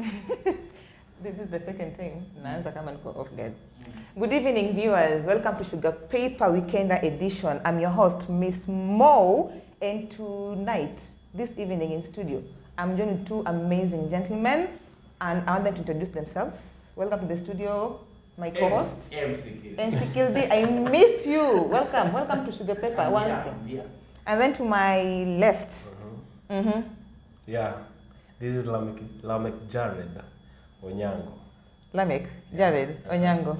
This is the second time. Naanza kama niko off guard. Good evening, viewers. Welcome to Sugar Paper Weekender Edition. I'm your host, Miss Mo, and tonight, this evening in studio, I'm joined with two amazing gentlemen, and I want them to introduce themselves. Welcome to the studio, my co-host, MC Kildi. I missed you. Welcome to Sugar Paper. And then to my left. Yeah, this is Larmeck Jared. Onyango. Larmeck Jared, Onyango.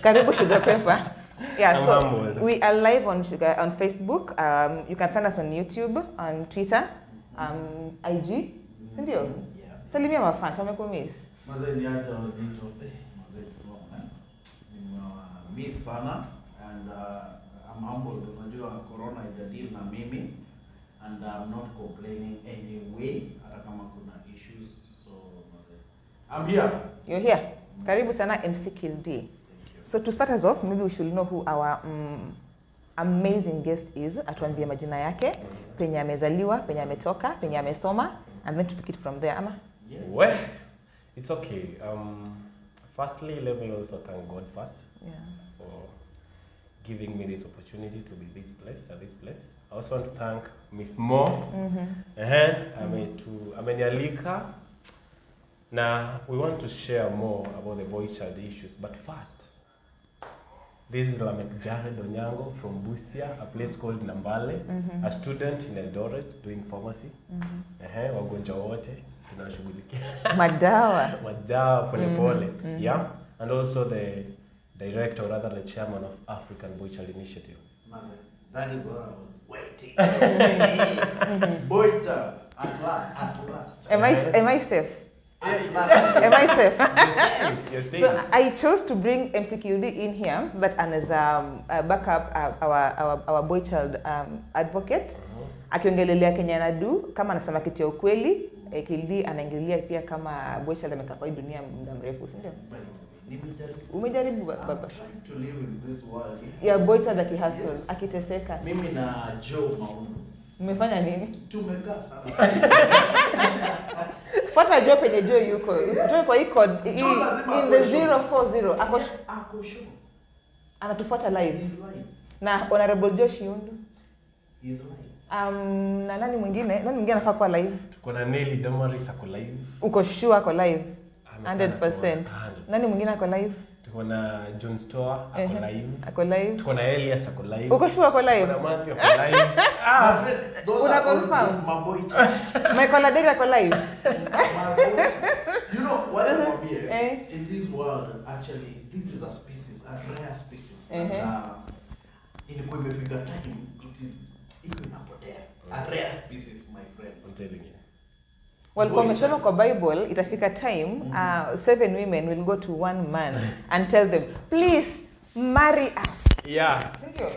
Karibu Sugar Paper. Yeah, so we are live on Facebook. You can find us on YouTube, on Twitter, IG. Sindio? Salimia mafans, wamekumiss. Mazee niacha wazito. Mazee tsoma. Miss sana and I'm humbled. Unajua corona ijadili na mimi and I'm not complaining anyway. Hata kama kuna issues. So I'm here. You're here. Karibu sana MC Kildi. So to start us off, maybe we should know who our amazing guest is. Atuambie majina yake, penye amezaliwa, penye ametoka, penye amesoma, and then to pick it from there. Ama? Yeah. Well, it's okay. Firstly, let me also thank God first for giving me this opportunity to be at this place. I also want to thank Miss Mo. Amenialika. Now, we want to share more about the Boychild issues, but first, this is Larmeck Jared Onyango from Busia, a place called Nambale, a student in Eldoret doing pharmacy. Wagonjwa wote tunashughulikia. Madawa pole. Yeah, and also the director, or rather the chairman of African Boychild Initiative. That is what I was waiting. Boychild, at last. Am I safe? Am I safe? You're safe. So I chose to bring MC Kildi in here, but as a backup, our Boychild advocate. Akiongelelea Kenya anadu kama anasema kitu ya ukweli, Kildi anaingilia pia kama Boychild amekaa kwa dunia muda mrefu, si ndio? Umejaribu baba. Trying to live in this world. Ya Boychild akihustle, akiteseka. Mimi na Joe Maundu. Umefanya nini? Tumekaa sana. Fuata Joe penye Joe yuko. Joe kwa hii code in the 040. Ako show. Anatufuata live. He's live. Na Honorable Josh Yundu. He's live. Na nani mwingine anafaa kwa live? Tuko na Nelly Damaris ako live. Uko sure ako live? 100%. Nani mwingine ako live? Tuko na John Store ako live. Tuko na Elias ako live. Uko sure ako live? Tuko na Matthew ako live. Una confirm? Michael Adele ako live. You know what I want here? In this world, actually, this is a species, a rare species. And ilikuwa imefika time, it is inapotea. A rare species, my friend. I'm telling you. Well, kumesema kwa Bible, itafika time, 7 women will go to one man and tell them, please marry us. Yeah. Sindio?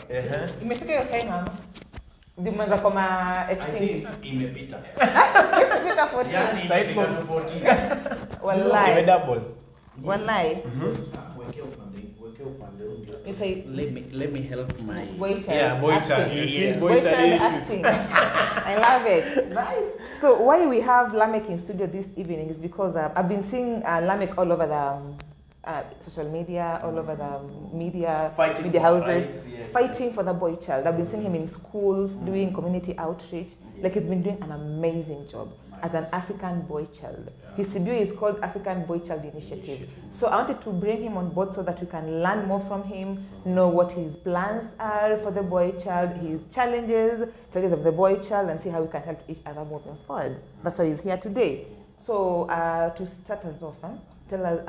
Imefika hiyo time ama? Dimanza kwa ma extinct. I think imepita. Imefika 14. Yani Side 14. Wallahi. Imedouble. Wallahi. Weke upande undio. Let me help my Boychild. Yeah, Boychild. You see Boychild acting. I love it. Nice. So why we have Larmeck in studio this evening is because I've been seeing Larmeck all over the social media, all over the media houses, fighting for the Boychild. I've been seeing him in schools, doing community outreach. Like he's been doing an amazing job as an African Boychild. His CBO is called African Boychild Initiative. So I wanted to bring him on board so that we can learn more from him, know what his plans are for the Boychild, his challenges of the Boychild, and see how we can help each other moving forward. That's why he's here today. So to start us off, tell us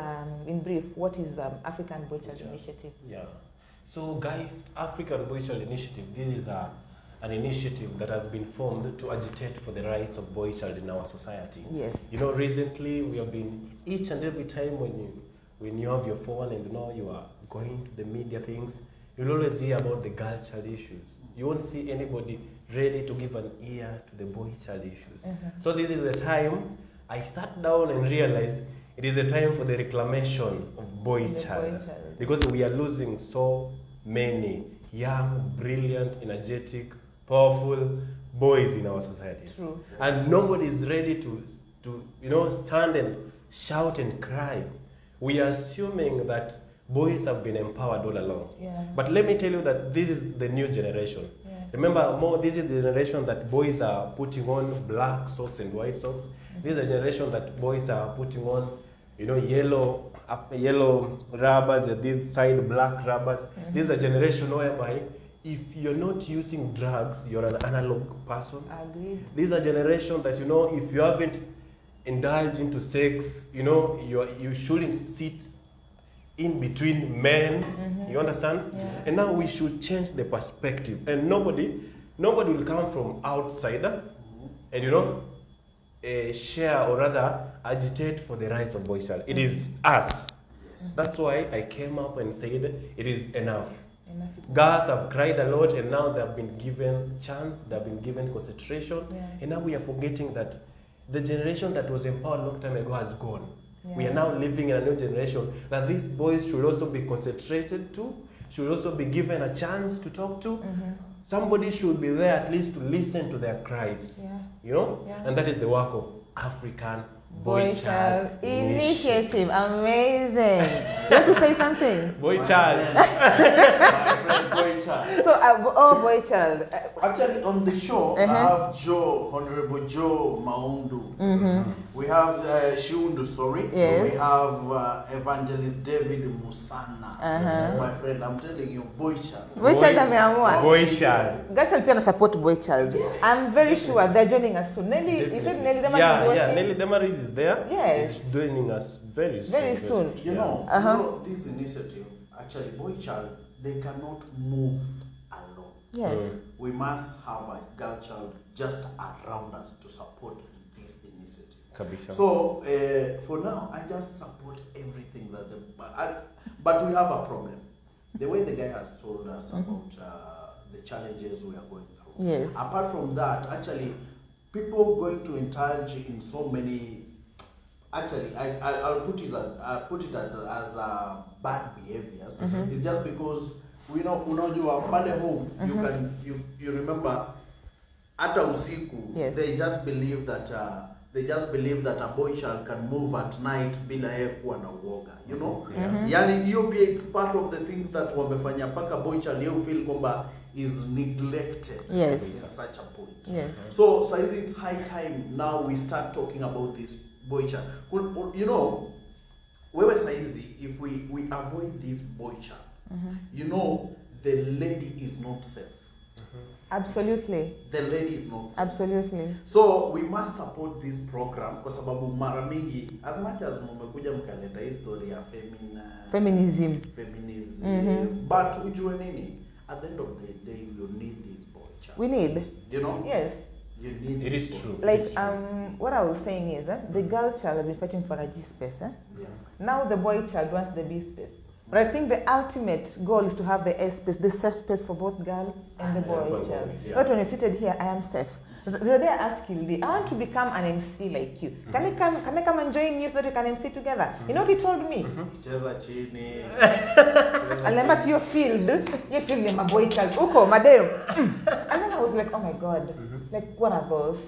in brief, what is African Boychild Initiative? Yeah. So guys, African Boychild Initiative, this is an initiative that has been formed to agitate for the rights of Boychild in our society. Yes. You know, recently we have been, each and every time when you have your phone and you know you are going to the media things, you'll always hear about the girl child issues. You won't see anybody ready to give an ear to the Boychild issues. So this is the time I sat down and realized it is the time for the reclamation of Boychild. Because we are losing so many young, brilliant, energetic, powerful boys in our society. True. And nobody is ready to to stand and shout and cry. We are assuming that boys have been empowered all along. Yeah. But let me tell you that this is the new generation. Yeah. Remember, this is the generation that boys are putting on black socks and white socks. This is the generation that boys are putting on, yellow rubbers, these side black rubbers. This is a generation whereby if you're not using drugs, you're an analog person. Agreed. This is a generation that, if you haven't indulged into sex, you shouldn't sit in between men. You understand? Yeah. And now we should change the perspective. And nobody will come from outside and, share or rather agitate for the rights of Boychild. It is us. That's why I came up and said it is enough. Girls have cried a lot, and now they have been given chance, they have been given concentration, and now we are forgetting that the generation that was empowered a long time ago has gone. Yeah. We are now living in a new generation that these boys should also be concentrated to, should also be given a chance to talk to. Somebody should be there at least to listen to their cries. Yeah. And that is the work of African Boychild Initiative. Amazing. You want to say something? Boychild. Boychild. So, Boychild. Actually, on the show, I have Honorable Joe Maundu. We have Shiundu, sorry. Yes. We have Evangelist David Musana. My friend, I'm telling you, Boychild. Boychild ameamua. Boychild. Boychild pia na support Boychild. Yes. I'm very sure they're joining us soon. Nelly, you said Nelly Demaris is watching? Yeah, Nelly Demaris is there. Yes. It's joining us very soon. Very soon. You know, this initiative, actually, Boychild, they cannot move alone. Yes. We must have a girl child just around us to support this initiative. Kabisa. So, for now, I just support everything that but we have a problem. The way the guy has told us about the challenges we are going through. Yes. Apart from that, actually, people going to indulge in so many. Actually, I'll put it as bad behaviors. It's just because you are pale home. You remember hata usiku. Yes. They just believe that a boy child can move at night bila yeye kuwa na uoga. You know? Yani hiyo pia it's part of the things that wamefanya paka boy child yeye feel kwamba is neglected. Yes. At such a point. Yes. So it's high time now we start talking about this boy child. Wewe saizi, if we avoid this boy child, the lady is not safe. Absolutely. The lady is not safe. Absolutely. So we must support this program kwa sababu mara mingi, as much as mmekuja mkaleta history ya feminism, but ujue nini, at the end of the day you need this boy child. We need. Yes. You need it is true. Like what I was saying is the girl child has been fighting for a G space. Yeah. Now the boy child wants the B space. But I think the ultimate goal is to have the S space, the safe space for both girl and the boy child. Yeah. Not when you're seated here, I am safe. So the day I asked Hildy, I want to become an MC like you. Can I come and join you so that we can MC together? You know what he told me? Cheza chini. Alemba to your field in my boy child. Uko, madam. And then I was like, oh my God. Like, what are those?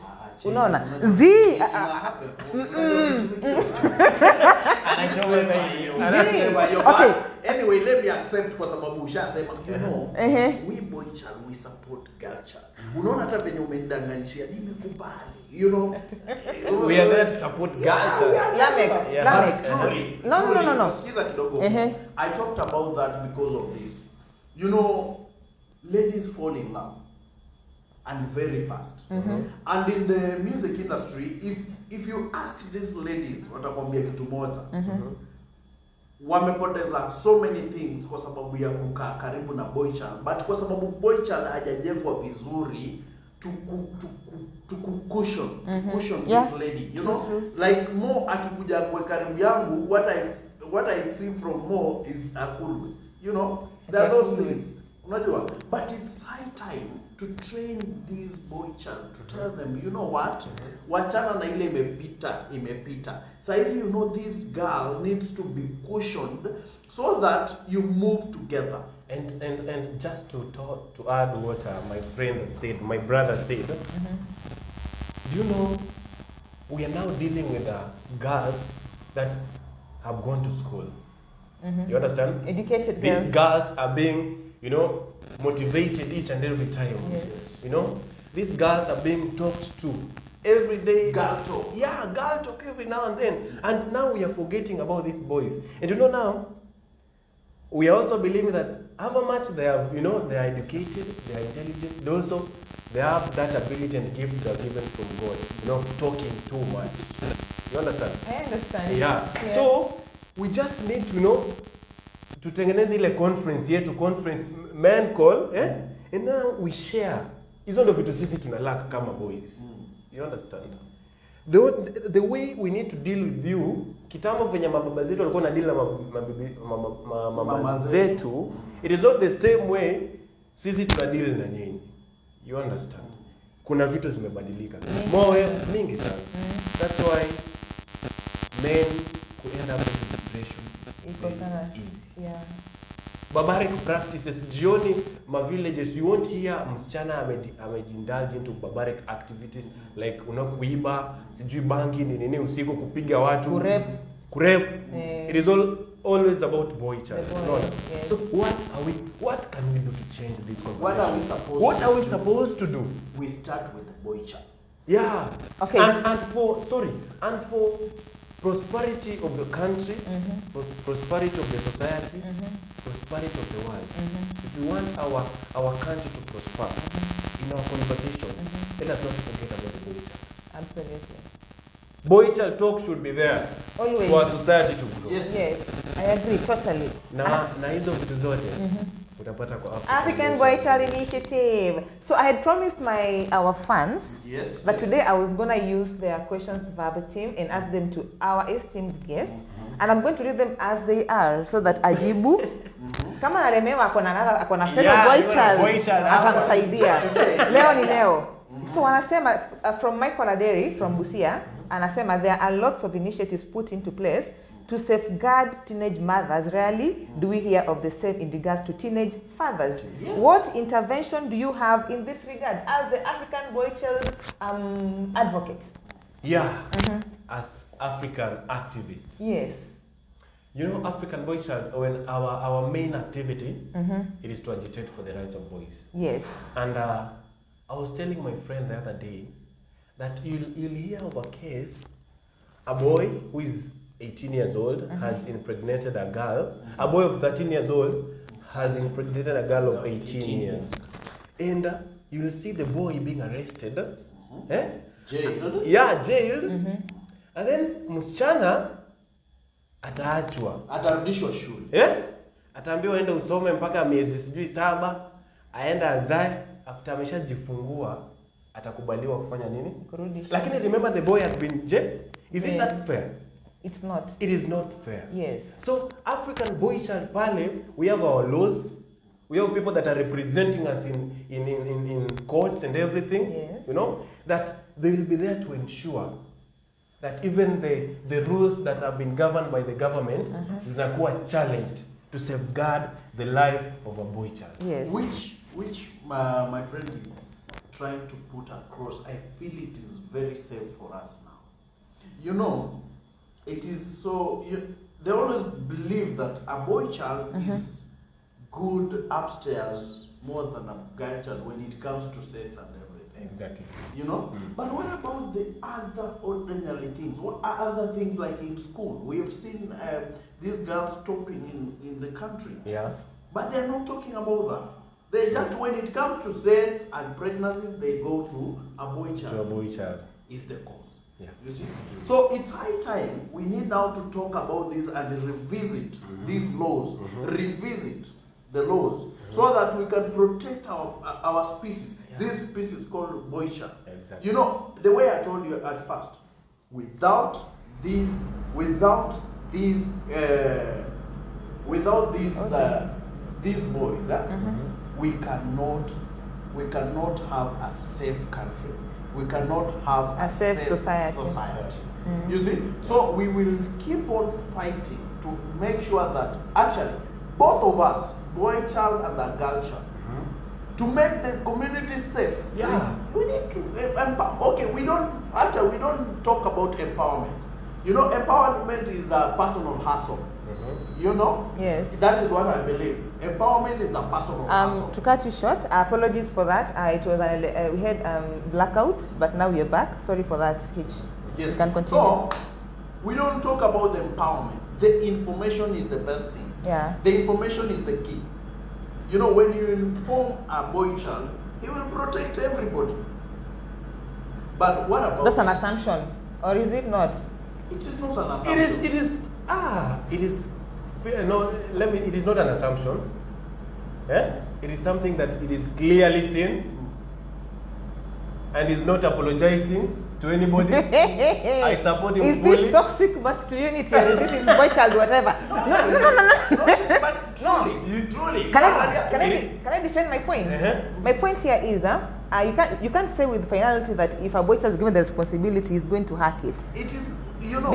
Unaona? Z. Okay. Anyway, let me accept kwa sababu ushasema, we boy child, we support girl child. Unaona hata venye umenidanganyishia nimekubali. We are there to support girls. Larmeck. No. Sikiza kidogo. I talked about that because of this. Ladies fall in love. And very fast. And in the music industry, if you ask these ladies, watakwambia kitu moja. Wamepoteza so many things kwa sababu ya kukaa karibu na boy child, but kwa sababu boy child hajajengwa vizuri to cushion this lady, like more akikuja kwa karibu yangu, what I see from more is akulwe, there are those things. Unajua, but it's high time to train this boy child, to tell them, you know what, wachana na ile imepita. Saizi, this girl needs to be cushioned so that you move together. And just to add what my friend said, my brother said, do you know we are now dealing with girls that have gone to school. You understand? Educated girls. These girls are being, motivated each and every time. Yes. These girls are being talked to every day. Girl talk. Yeah, girl talk every now and then. And now we are forgetting about these boys. And now, we are also believing that however much they have, they are educated, they are intelligent, they have that ability and gift that are given from God, talking too much. You understand? I understand. Yeah. So, we just need to tutengeneze ile conference men call, and now we share. Hizo ndio vitu sisi tunalaka kama boys. You understand? The way we need to deal with you, kitambo venye mababa zetu walikuwa na deal na mama zetu, it is not the same way sisi tuna deal na nyinyi. You understand? Kuna vitu zimebadilika. More mingi sana. That's why men end up with depression. Easy. Yeah. Barbaric practices, jioni villages, you won't hear msichana amejindulge into barbaric activities like kuiba, sijui bangi nini usiku kupiga watu, kurep. It is always about boy child. Yes. So what can we do to change this conversation? What are we supposed to do? We start with the boy child. Yeah. Okay. And for prosperity of the country, prosperity of the society, prosperity of the world. If we want our country to prosper, in our conversation, let us not forget about the boy child. Absolutely. Boy child talk should be there. Always. For our society to grow. Yes. I agree totally. Na hizo vitu zote utapata kwa African Boychild Initiative. So I had promised our fans that today I was going to use their questions verbatim and ask them to our esteemed guest. And I'm going to read them as they are so that ajibu. Kama nalemewa akona fellow Boychild atamsaidia. Leo ni leo. So wanasema from Michael Aderi from Busia, anasema there are lots of initiatives put into place to safeguard teenage mothers. Rarely do we hear of the same in regards to teenage fathers. Yes. What intervention do you have in this regard as the African Boychild advocate? Yeah, as African activists. Yes. African Boychild, when our main activity, it is to agitate for the rights of boys. Yes. And I was telling my friend the other day that you'll hear of a case, a boy who is 18 years old has impregnated a girl. A boy of 13 years old has impregnated a girl of 18 years. And you'll see the boy being arrested. Jailed. Yeah, jailed. And then msichana ataachwa. Atarudishwa shule. Ataambiwa aende usome mpaka miezi sijui 7, aenda azae, after ameshajifungua atakubaliwa kufanya nini? Kurudishwa. Lakini remember the boy has been jailed. Is it that fair? It's not. It is not fair. Yes. So African Boychild pale, we have our laws. We have people that are representing us in courts and everything. Yes. That they will be there to ensure that even the rules that have been governed by the government zinakuwa challenged to safeguard the life of a boy child. Yes. Which my friend is trying to put across, I feel it is very safe for us now. It is so, they always believe that a boy child is good upstairs more than a girl child when it comes to sex and everything. Exactly. But what about the other ordinary things? What are other things like in school? We have seen these girls topping in the country. Yeah. But they're not talking about that. They just, when it comes to sex and pregnancies, they go to a boy child. To a boy child. Is the cause. Yeah. You see? So it's high time we need now to talk about this and revisit these laws, revisit the laws, so that we can protect our species. Yeah. This species called Boychild. Exactly. The way I told you at first, without these boys, we cannot have a safe country. We cannot have a safe society. You see? So we will keep on fighting to make sure that actually both of us, boy child and the girl child, to make the community safe. Yeah. We need okay, we don't talk about empowerment. You know, empowerment is a personal hustle. You know? Yes. That is what I believe. Empowerment is a personal hustle. To cut you short, apologies for that. It was we had blackout, but now we are back. Sorry for that, Hitch. Yes. You can continue. So, we don't talk about the empowerment. The information is the best thing. Yeah. The information is the key. You know, when you inform a boy child, he will protect everybody. But what about... That's an assumption, or is it not? It is not an assumption. It is. No, it is not an assumption. It is something that it is clearly seen, and is not apologizing to anybody. I support him fully. Is this toxic masculinity? This is Boychild, whatever. No. But truly. Can I defend my point? My point here is you can't say with finality that if a boy child is given the responsibility, he's going to hack it. It is, you know.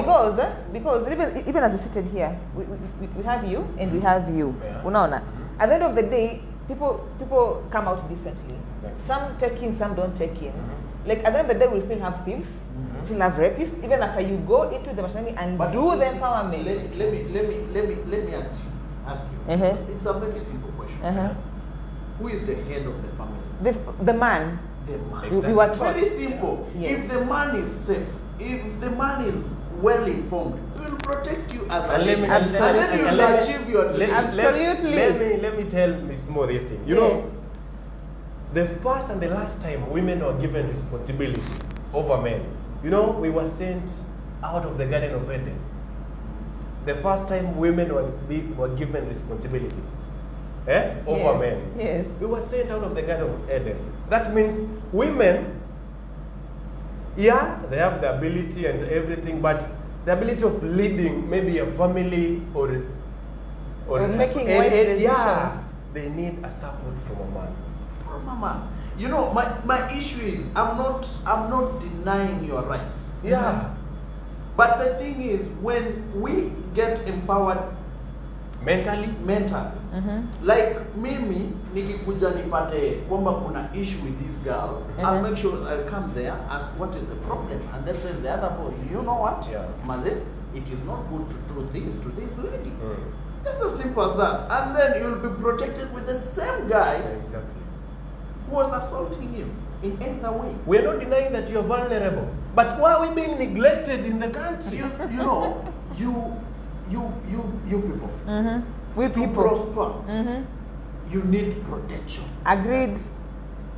Because even as we seated here, we have you and we have you. Yeah. Unaona. At the end of the day, people come out differently. Exactly. Some take in, some don't take in. Like at the end of the day, we still have thieves, still have rapists, even after you go into the machinery and do the empowerment. Let me ask you. It's a very simple question. Who is the head of the family? The man. The man. Exactly. We were taught. Very simple. Yes. If the man is safe, if the man is well informed, he will protect you as a lady. And then you will achieve your dreams. Absolutely. Let me tell Miss Mo this thing. You know, the first and the last time women were given responsibility over men, you know, we were sent out of the Garden of Eden. The first time women were given responsibility over men. Yes. We were sent out of the Garden of Eden. That means women, they have the ability and everything, but the ability of leading maybe a family or making wise decisions. They need a support from a man. From a man. You know, my issue is I'm not denying your rights. Yeah. But the thing is, when we get empowered Mentally. Like mimi nikikuja nipate kwamba kuna issue with this girl, I'll make sure I'll come there, ask what is the problem, and then tell the other boy, you know what, Mazet, it is not good to do this to this lady. Just as simple as that. And then you'll be protected with the same guy who was assaulting you in any other way. We're not denying that you're vulnerable, but why are we being neglected in the country? You know, you people. We To people. prosper, you need protection. Agreed.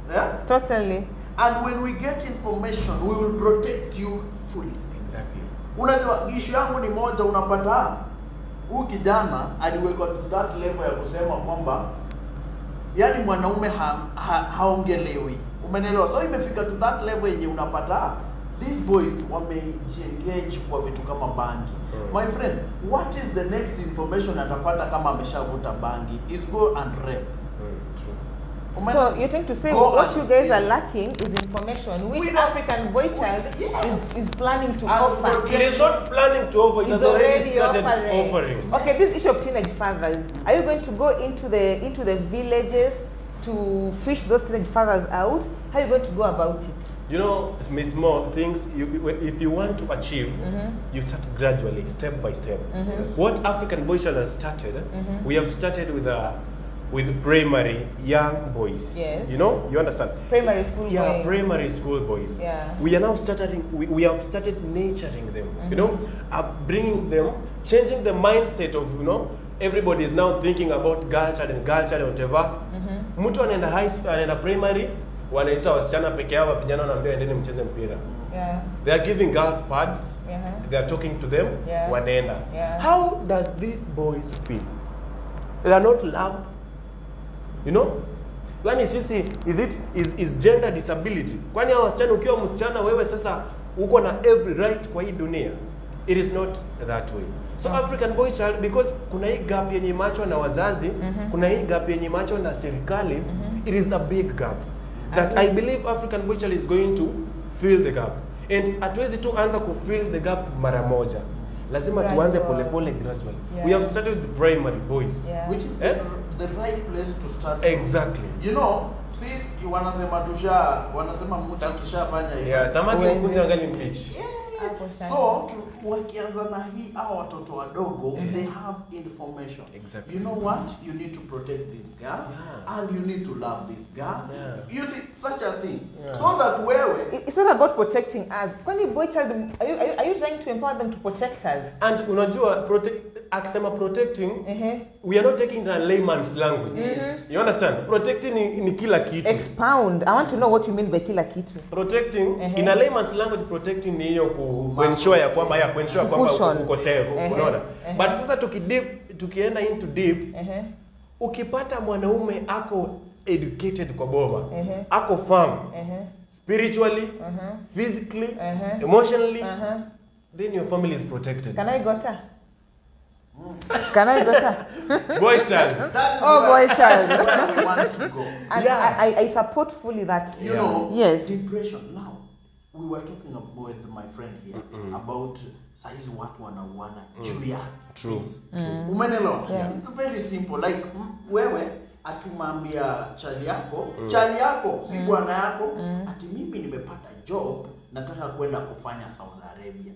Yeah? Totally. And when we get information, we will protect you fully. Exactly. Unajua issue yangu ni moja, unapata huyu kijana aliwekwa to that level ya kusema kwamba yani mwanaume haongelewi. Umeelewa? So imefika to that level yenye unapata these boys wamejiengage kwa vitu kama bangi. My friend, what is the next information atapata kama ameshavuta bangi? Is go and rape. True. So you're trying to say what you guys are lacking is information, which African boy child is planning to offer. It is not planning to offer, it has already started offering. Okay, this issue of teenage fathers, are you going to go into the villages to fish those teenage fathers out? How are you going to go about it? You know, Ms. Mo, things, if you want to achieve, you start gradually, step by step. What African Boychild has started, we have started with primary young boys. Yes. You know, you understand? Primary school boys. Yeah, primary school boys. Yeah. We are now we have started nurturing them, you know, bringing them, changing the mindset of, you know, everybody is now thinking about girl child and whatever. Mtu anaenda high school, anaenda primary, wanaita wasichana peke yao, vijana wanaambia endeni mcheze mpira. Yeah. They are giving girls pads. They are talking to them. Wanaenda. How does these boys feel? They are not loved. You know? Kwani sisi is gender disability. Kwani hao wasichana ukiwa msichana wewe sasa uko na every right kwa hii dunia. It is not that way. So African boy child, because kuna hii gap yenye macho na wazazi, kuna hii gap yenye macho na serikali, it is a big gap that I believe African boy child is going to fill the gap. And hatuwezi tu anza ku fill the gap mara moja. Lazima tuanze polepole gradually. We have started with the primary boys. Which is the right place to start. Exactly. You know, sisi wanasema mtu akishafanya hivyo. Yeah, samaki ukuja angali mbichi. So wakianza na hii hao watoto wadogo, they have information. Exactly. You know what? You need to protect this girl, and you need to love this girl. You see such a thing. So that it's not about protecting us. Kwani Boychild, are you trying to empower them to protect us? And unajua akisema protecting, we are not taking the layman's language. You understand? Protecting ni kila kitu. Expound. I want to know what you mean by kila kitu. Protecting in a layman's language, protecting ni hiyo kuensure ya kwamba uko safe, unaona? But sasa tukienda into deep, ukipata mwanaume ako educated kwa boma, ako firm, spiritually, physically, emotionally, then your family is protected. Can I go to? Can I go to? Boychild. Boychild. Where we want to go. And I support fully that. You know, yes. Depression. Now, we were talking with my friend here about size watu wanauana juu ya True. Umenelewa? It's very simple. Like wewe atumambia chali yako si bwana yako ati mimi nimepata job nataka kwenda kufanya Saudi Arabia.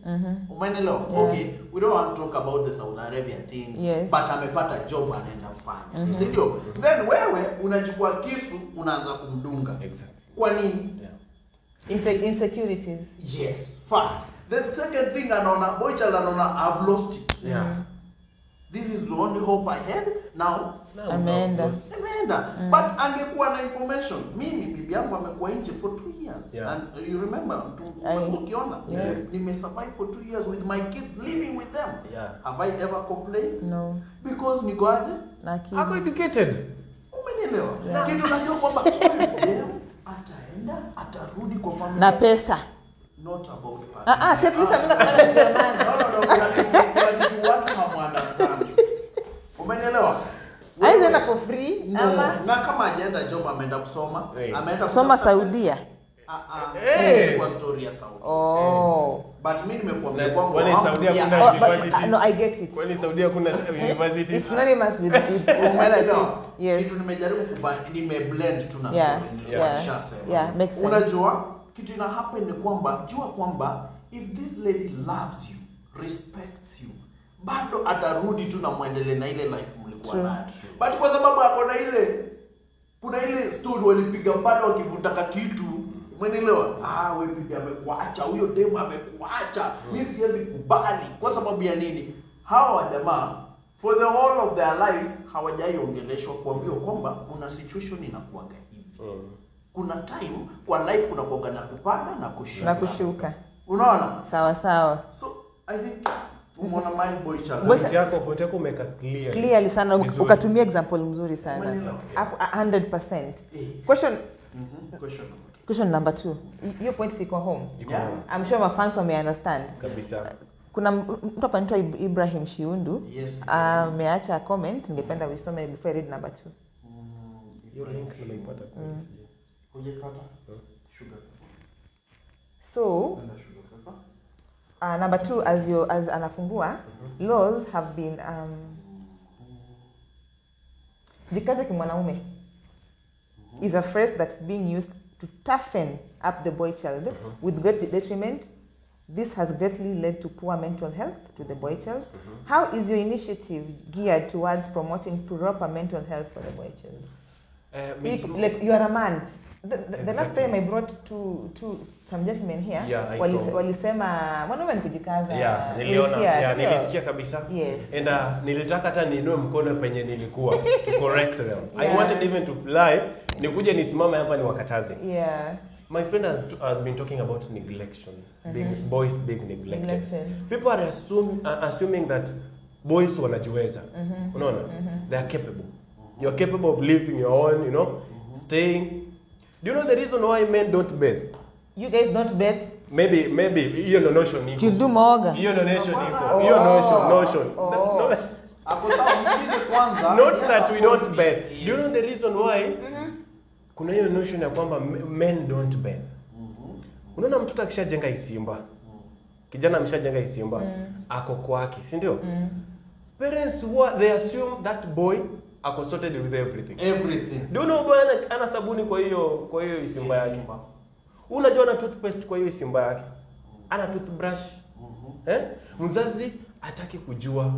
Umenelewa? Okay, we don't want to talk about the Saudi Arabia things, but amepata job anaenda kufanya. Sio? Then wewe unachukua kisu unaanza kumdunga. Exactly. Kwa nini? Insecurities. Yes, first. The second thing Boychild I've lost it. This is the only hope I had. Now Amanda. But angekuwa na information. Mimi bibi yangu amekuwa nje for 2 years. And you remember ukiona nime survive for 2 years with my kids living with them. Have I ever complained? No. Because niko aje? Ako educated. Umenielewa? Kitu najua kwamba atarudi kwa familia na pesa. Not about Sasa tulisa mimi kama German. No, watu hamuunderstand. Umenielewa? Aenda for free ama na kama agenda job ameenda kusoma, ameenda kusoma Saudia. Kwa story ya Saudi. But mimi nimekuambia kwamba when Saudi kuna university. No, I get it. When Saudi kuna university. It's synonymous with other things. Yes. Kitu nimejaribu blend tu na story Yeah, makes sense. Unajua kitu ina happen ni kwamba jua kwamba if this lady loves you, respects you, bado atarudi tu na muendelee na ile life mlikuwa nayo. But kwa sababu akona kuna ile story walipiga bado wakivutaka kitu, umeelewa? Wewe bibi amekuacha, huyo demu amekuacha. Mimi siwezi kubali. Kwa sababu ya nini? Hawa jamaa for the whole of their lives hawajaiongeleshwa kuambiwa kwamba kuna situation inakuaga hivi. Kuna time kwa life kuna kuoga na kupanda na kushuka. Unaona? Sawa. So I think umeona my Boychild. Point yako umeka clearly sana, ukatumia example mzuri sana. 100%. Question number 2. Your point siko home. I'm sure my fans may understand. Kabisa. Kuna mtu hapa anaitwa Ibrahim Shiundu. Ameacha comment, ningependa usome before I read number 2. Your link nimeipata kwa So, number 2, as anafungua, laws have been jikaze kimwanaume is a phrase that's being used to toughen up the boy child with great detriment. This has greatly led to poor mental health to the boy child. How is your initiative geared towards promoting proper mental health for the boy child? Like you are a man. The last time I brought some gentlemen here, walisema mwanaume kujikaza. Nilisikia kabisa. Yes. And nilitaka hata niinue mkono penye nilikuwa to correct them. I wanted even to fly, nikuje nisimame hapa niwakataze. My friend has been talking about neglection, boys being neglected. People are assuming that boys wanajiweza. Unaona? They are capable. You're capable of living your own, staying. Do you know the reason why men don't bathe? You guys don't bathe? Maybe hiyo no notion iko. You'll do moga. Hiyo no notion iko. Hiyo notion. Not that we don't bathe. Do you know the reason why? Kuna hiyo notion ya kwamba men don't bathe. Unaona mtoto akishajenga isimba. Kijana ameshajenga isimba. Ako kwake, si ndio? Parents they assume that boy ako sorted with everything. Do you know bwana ana sabuni kwa hiyo isimba yake? Unajua ana toothpaste kwa hiyo isimba yake? Ana toothbrush. Mzazi hataki kujua.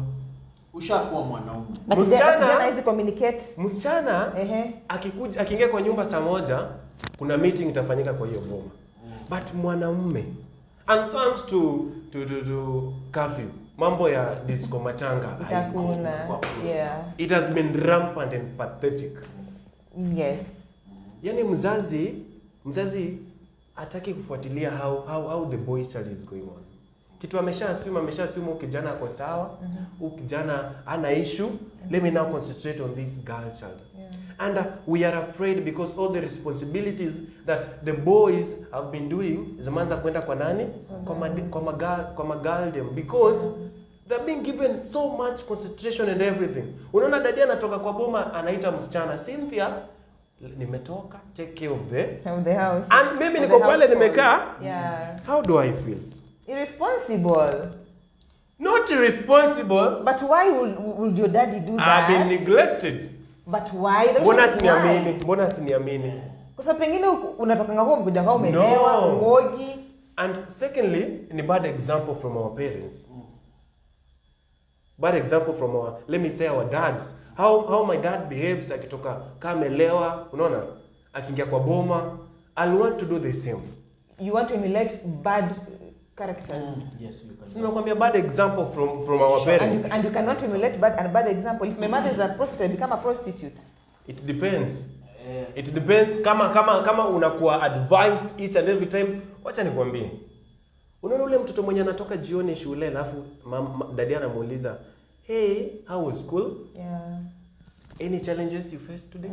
Ushakuwa mwanaume. Msichana hizi communicate. Msichana akikuja akiingia kwa nyumba saa moja, kuna meeting itafanyika kwa hiyo boma. But mwanamume, and thanks to curfew, mambo ya disco matanga hakuna. Yeah. It has been rampant and pathetic. Yes. Yani mzazi hataki kufuatilia how the boy child is going on. Kitu ameshaassume kijana ako sawa, kijana ana issue, let me now concentrate on this girl child. Yeah. And we are afraid because all the responsibilities that the boys have been doing zimeanza kwenda kwa nani? Kwa magaldem, because they're being given so much concentration and everything. Unaona dadi anatoka kwa boma anaita msichana, Cynthia, nimetoka, take care of the house. And maybe niko pale nimekaa. Yeah. How do I feel? Irresponsible. Not irresponsible. But why would your daddy do that? I've been neglected. But why? Mbona siniamini? Kwa sababu pengine unatoka ngao mkuja ngao umelewa, uogi. And secondly, ni bad example from our parents. Bad example from let me say our dads. How my dad behaves akitoka kama amelewa, unaona? Akiingia kwa boma, I'll want to do the same. You want to emulate bad characters. Yes, you can. So nakwambia bad example from our parents. And you cannot emulate bad example. If my mother is a prostitute, become a prostitute. It depends. It depends kama unakuwa advised each and every time. Wacha nikwambie. Unaona ule mtoto mwenye anatoka jioni shule alafu dadi anamuuliza, "Hey, how was school?" Yeah. Any challenges you faced today?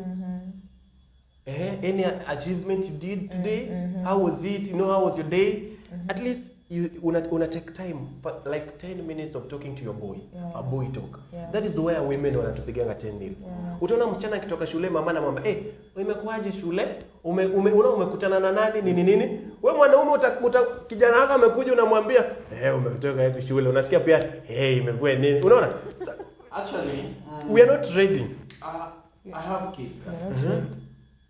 Any achievement you did today? How was it? How was your day? At least you una take time for like 10 minutes of talking to your boy. A boy talk. Yeah. That is where women wanatupiganga 10 minutes. Utaona msichana akitoka shule mama anamwambia, umekuaje shule? Umekutana na nani? Nini? Wewe mwanaume kijana wako amekuja unamwambia, umetoka hapo shule. Unasikia pia, imekuwa nini? Unaona? Actually, we are not ready. I have kids.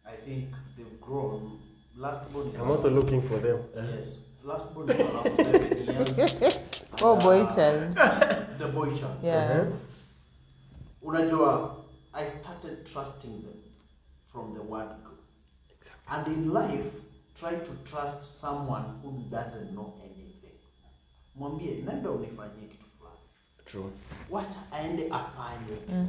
I think they've grown. Last born. I'm also looking for them. Yes. Last born is around 7 years. Oh, Boychild. The Boychild. Yeah. Unajua, I started trusting them from the word go. Exactly. And in life, try to trust someone who doesn't know anything. Mwambie, nenda unifanyie kitu fulani. True. Wacha aende afanye.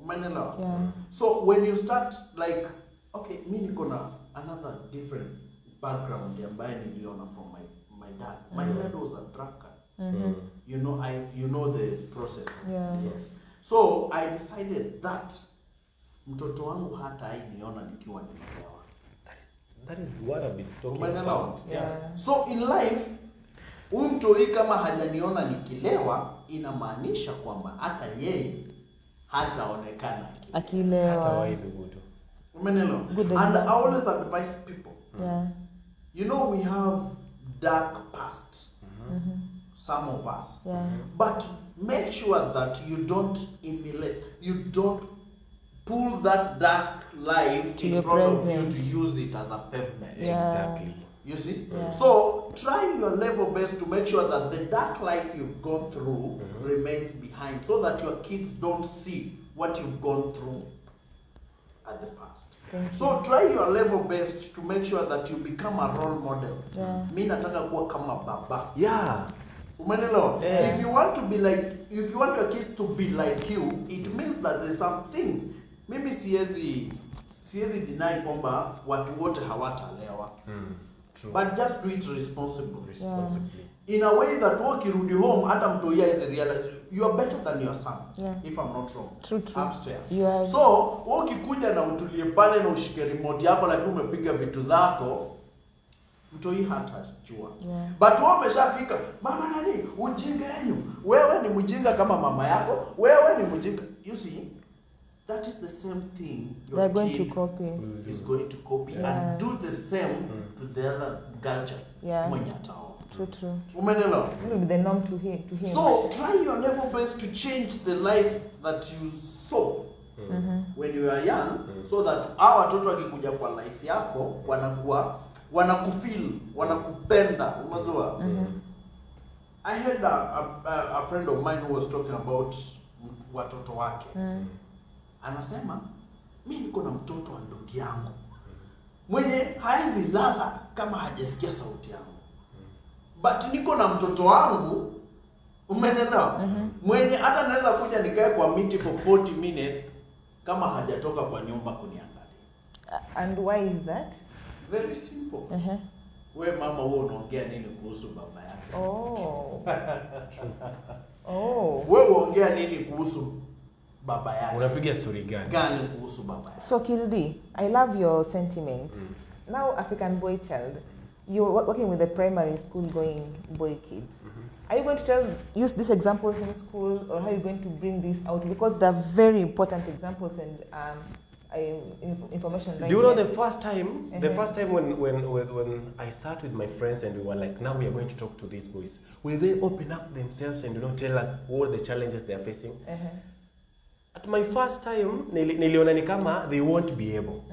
Umeelewa? Yeah. So when you start like, okay, mimi niko na another different background ambaye niliona from my dad. My dad was a drunkard. You know the process. Yeah. Yes. So I decided that mtoto wangu hata niona nikiwa nimelewa. That is what I've been talking about. Yeah. So in life, huyu mtoi kama hajaniona nikilewa, inamaanisha kwamba hata yeye hataonekana akilewa. Hatawahi dhubutu. Umeelewa? And I always advise people. Yeah. You know, we have dark past. Some of us. Yeah. But make sure that you don't emulate. You don't pull that dark life to in front of you to use it as a pavement. Yeah. Exactly. You see? Yeah. So try your level best to make sure that the dark life you've gone through remains behind, so that your kids don't see what you've gone through at the past. So try your level best to make sure that you become a role model. Yeah. Mimi nataka kuwa kama baba. Yeah. Umeelewa? Yeah. If you want your kids to be like you, it means that there's some things. Mimi siwezi deny kwamba watu wote hawatalewa. True. But just do it responsibly. Yeah. In a way that ukirudi home hata mtoia is realize you are better than your son. Yeah. If I'm not wrong. True. Upstairs. You are. So, ukikuja na utulie pale na ushike remote yako lakini umepiga vitu zako, mtoi hatajua. Yeah. But wewe umeshafika, mama nani? Ujinga yenu. Wewe ni mjinga kama mama yako. Wewe ni mjinga. You see? That is the same thing They're going to copy. Is going to copy and do the same to the other culture. Yeah. Mwenye atao. True. Umeelewa? It will be the norm to him. So try your level best to change the life that you saw when you are young, so that hawa watoto wakikuja kwa life yako wanakufeel, wanakupenda, unajua. I had a friend of mine who was talking about watoto wake. Anasema, mimi niko na mtoto wa ndugu yangu mwenye haezi lala kama hajasikia sauti yangu. But niko na mtoto wangu, umeelewa? Mwenye hata naweza kuja nikae kwa miti for 40 minutes kama hajatoka kwa nyumba kuniangalia. And why is that? Very simple. Wewe mama wewe unaongea nini kuhusu baba yako? Wewe unaongea nini kuhusu baba yako? Unapiga story gani kuhusu baba yako? So Kizdi, I love your sentiments. Now African Boychild, you're working with the primary school going boy kids. Are you going to use these examples in school, or how are you going to bring this out? Because they're very important examples and information. Do you know the first time? The first time when I sat with my friends and we were like, now we are going to talk to these boys. Will they open up themselves and tell us all the challenges they are facing? At my first time, niliona ni kama they won't be able.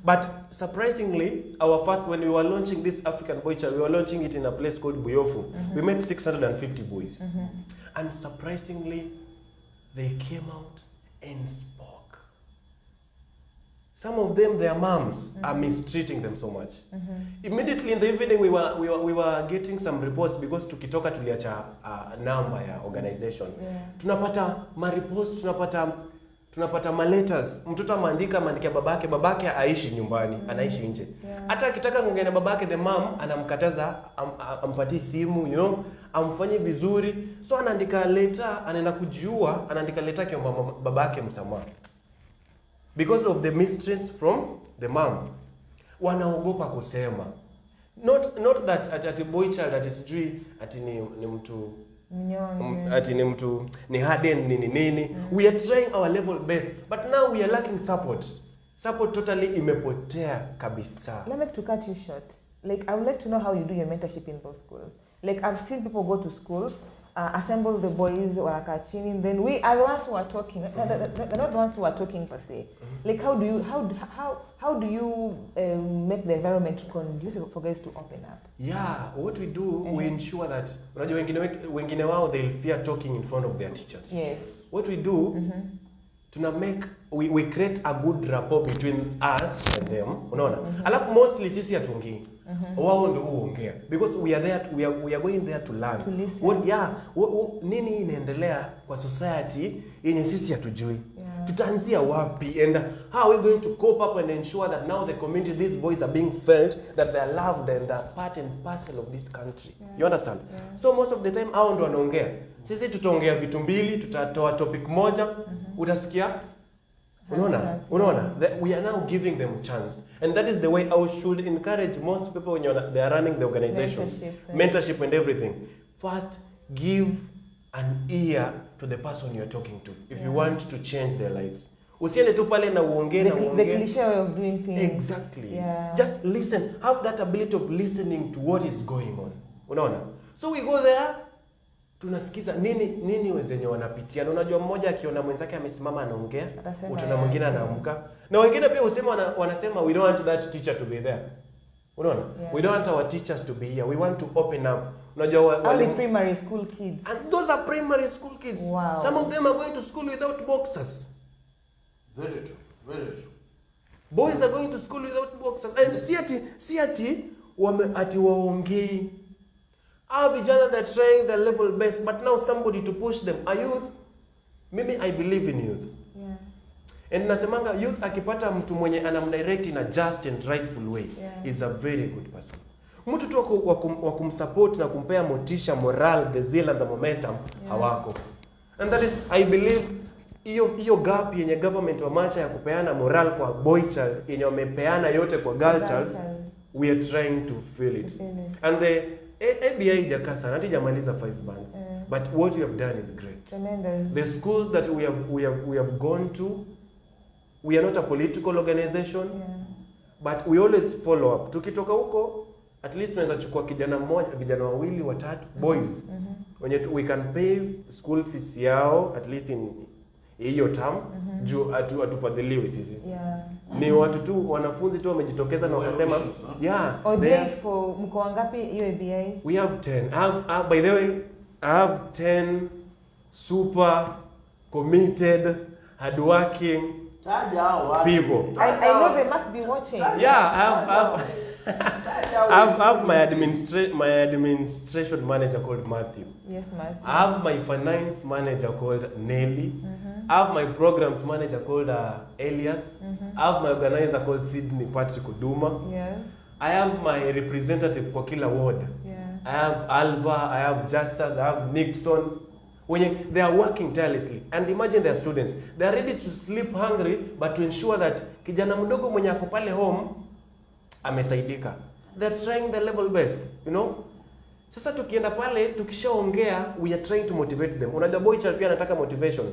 But surprisingly, when we were launching this African Boychild, we were launching it in a place called Buyofu. We met 650 boys. And surprisingly, they came out and spoke. Some of them, their moms are mistreating them so much. Immediately in the evening, we were getting some reports because tukitoka tuliacha number ya organization. Tunapata ma-reports, tunapata ma-letters. Mtoto ameandikia babake aishi nyumbani, anaishi nje. Hata akitaka kuongea na babake, the mom anamkataza, ampatie simu, amfanye vizuri. So anaandika letter, anaenda kujiua, anaandika letter kwa babake msamaha. Because of the mistress from the mom. Wanaogopa kusema. Not that at Boychild at sijui ati ni mtu ati ni mtu ni harden nini. We are trying our level best, but now we are lacking support. Support totally imepotea kabisa. Let me to cut you short. Like, I would like to know how you do your mentorship in those schools. Like, I've seen people go to schools, assemble the boys wanakaa chini, then we are the ones who are talking. They're not the ones who are talking per se. Like, how do you make the environment conducive for guys to open up? Yeah, what we do, we ensure that wengine wao they'll fear talking in front of their teachers. Yes. What we do, we create a good rapport between us and them. Unaona? Alafu mostly sisi hatuongei. Wao ndio huongea because we are there we are going there to learn. Nini inaendelea kwa society yenye sisi hatujui. Tutaanzia wapi and how are we going to cope up and ensure that now the community, these boys are being felt that they are loved and are part and parcel of this country. You understand? So most of the time hao ndio wanaongea. Sisi tutaongea vitu mbili, tutatoa topic moja, utasikia. Unaona? We are now giving them a chance. And that is the way I should encourage most people when they are running the organization. Mentorship and everything. First, give an ear to the person you are talking to if you want to change their lives. Usiende tu pale na uongee na uongee. The cliche way of doing things. Exactly. Just listen. Have that ability of listening to what is going on. Unaona? So we go there, tunasikiza nini wenye wanapitia. Na unajua mmoja akiona mwenzake amesimama anaongea, utaona mwingine anaamka. Na wengine pia wanasema we don't want that teacher to be there. Unaona? We don't want our teachers to be here. We want to open up. Unajua only primary school kids. And those are primary school kids. Wow. Some of them are going to school without boxers. Very true. Very true. Boys are going to school without boxers. And si ati waongei. Our vijana, they're trying their level best, but now somebody to push them. A youth, maybe I believe in youth. Yeah. And nasemanga youth akipata mtu mwenye anamdirect in a just and rightful way is a very good person. Mtu tu wa kumsupport na kumpea motisha, moral, the zeal and the momentum hawako. And that is, I believe, hiyo gap yenye government wamacha ya kupeana moral kwa boy child yenye wamepeana yote kwa girl child, we are trying to fill it. And the ABI jakasa nati jamaliza 5 months. But what we have done is great. Tremendous. The schools that we have gone to, we are not a political organization, but we always follow up. Tukitoka huko, at least tunaweza chukua kijana mmoja, vijana wawili, watatu, boys. When we can pay school fees yao, at least hiyo term juu atufadhiliwe sisi. Ni watu tu wanafunzi tu wamejitokeza na wakasema audience for mkoa ngapi hiyo ABI? We have 10. By the way, I have 10 super committed, hardworking people. I know they must be watching. Yeah, I have my administration manager called Matthew. Yes, Matthew. I have my finance manager called Nelly. I have my programs manager called Elias. I have my organizer called Sydney Patrick Uduma. Yes. I have my representative kwa kila ward. I have Alva, I have Justus, I have Nixon. When they are working tirelessly, and imagine their students, they are ready to sleep hungry, but to ensure that kijana mdogo mwenye ako pale home amesaidika. They are trying their level best, you know. Sasa tukienda pale tukishaongea, we are trying to motivate them. Unajua Boychild pia anataka motivation.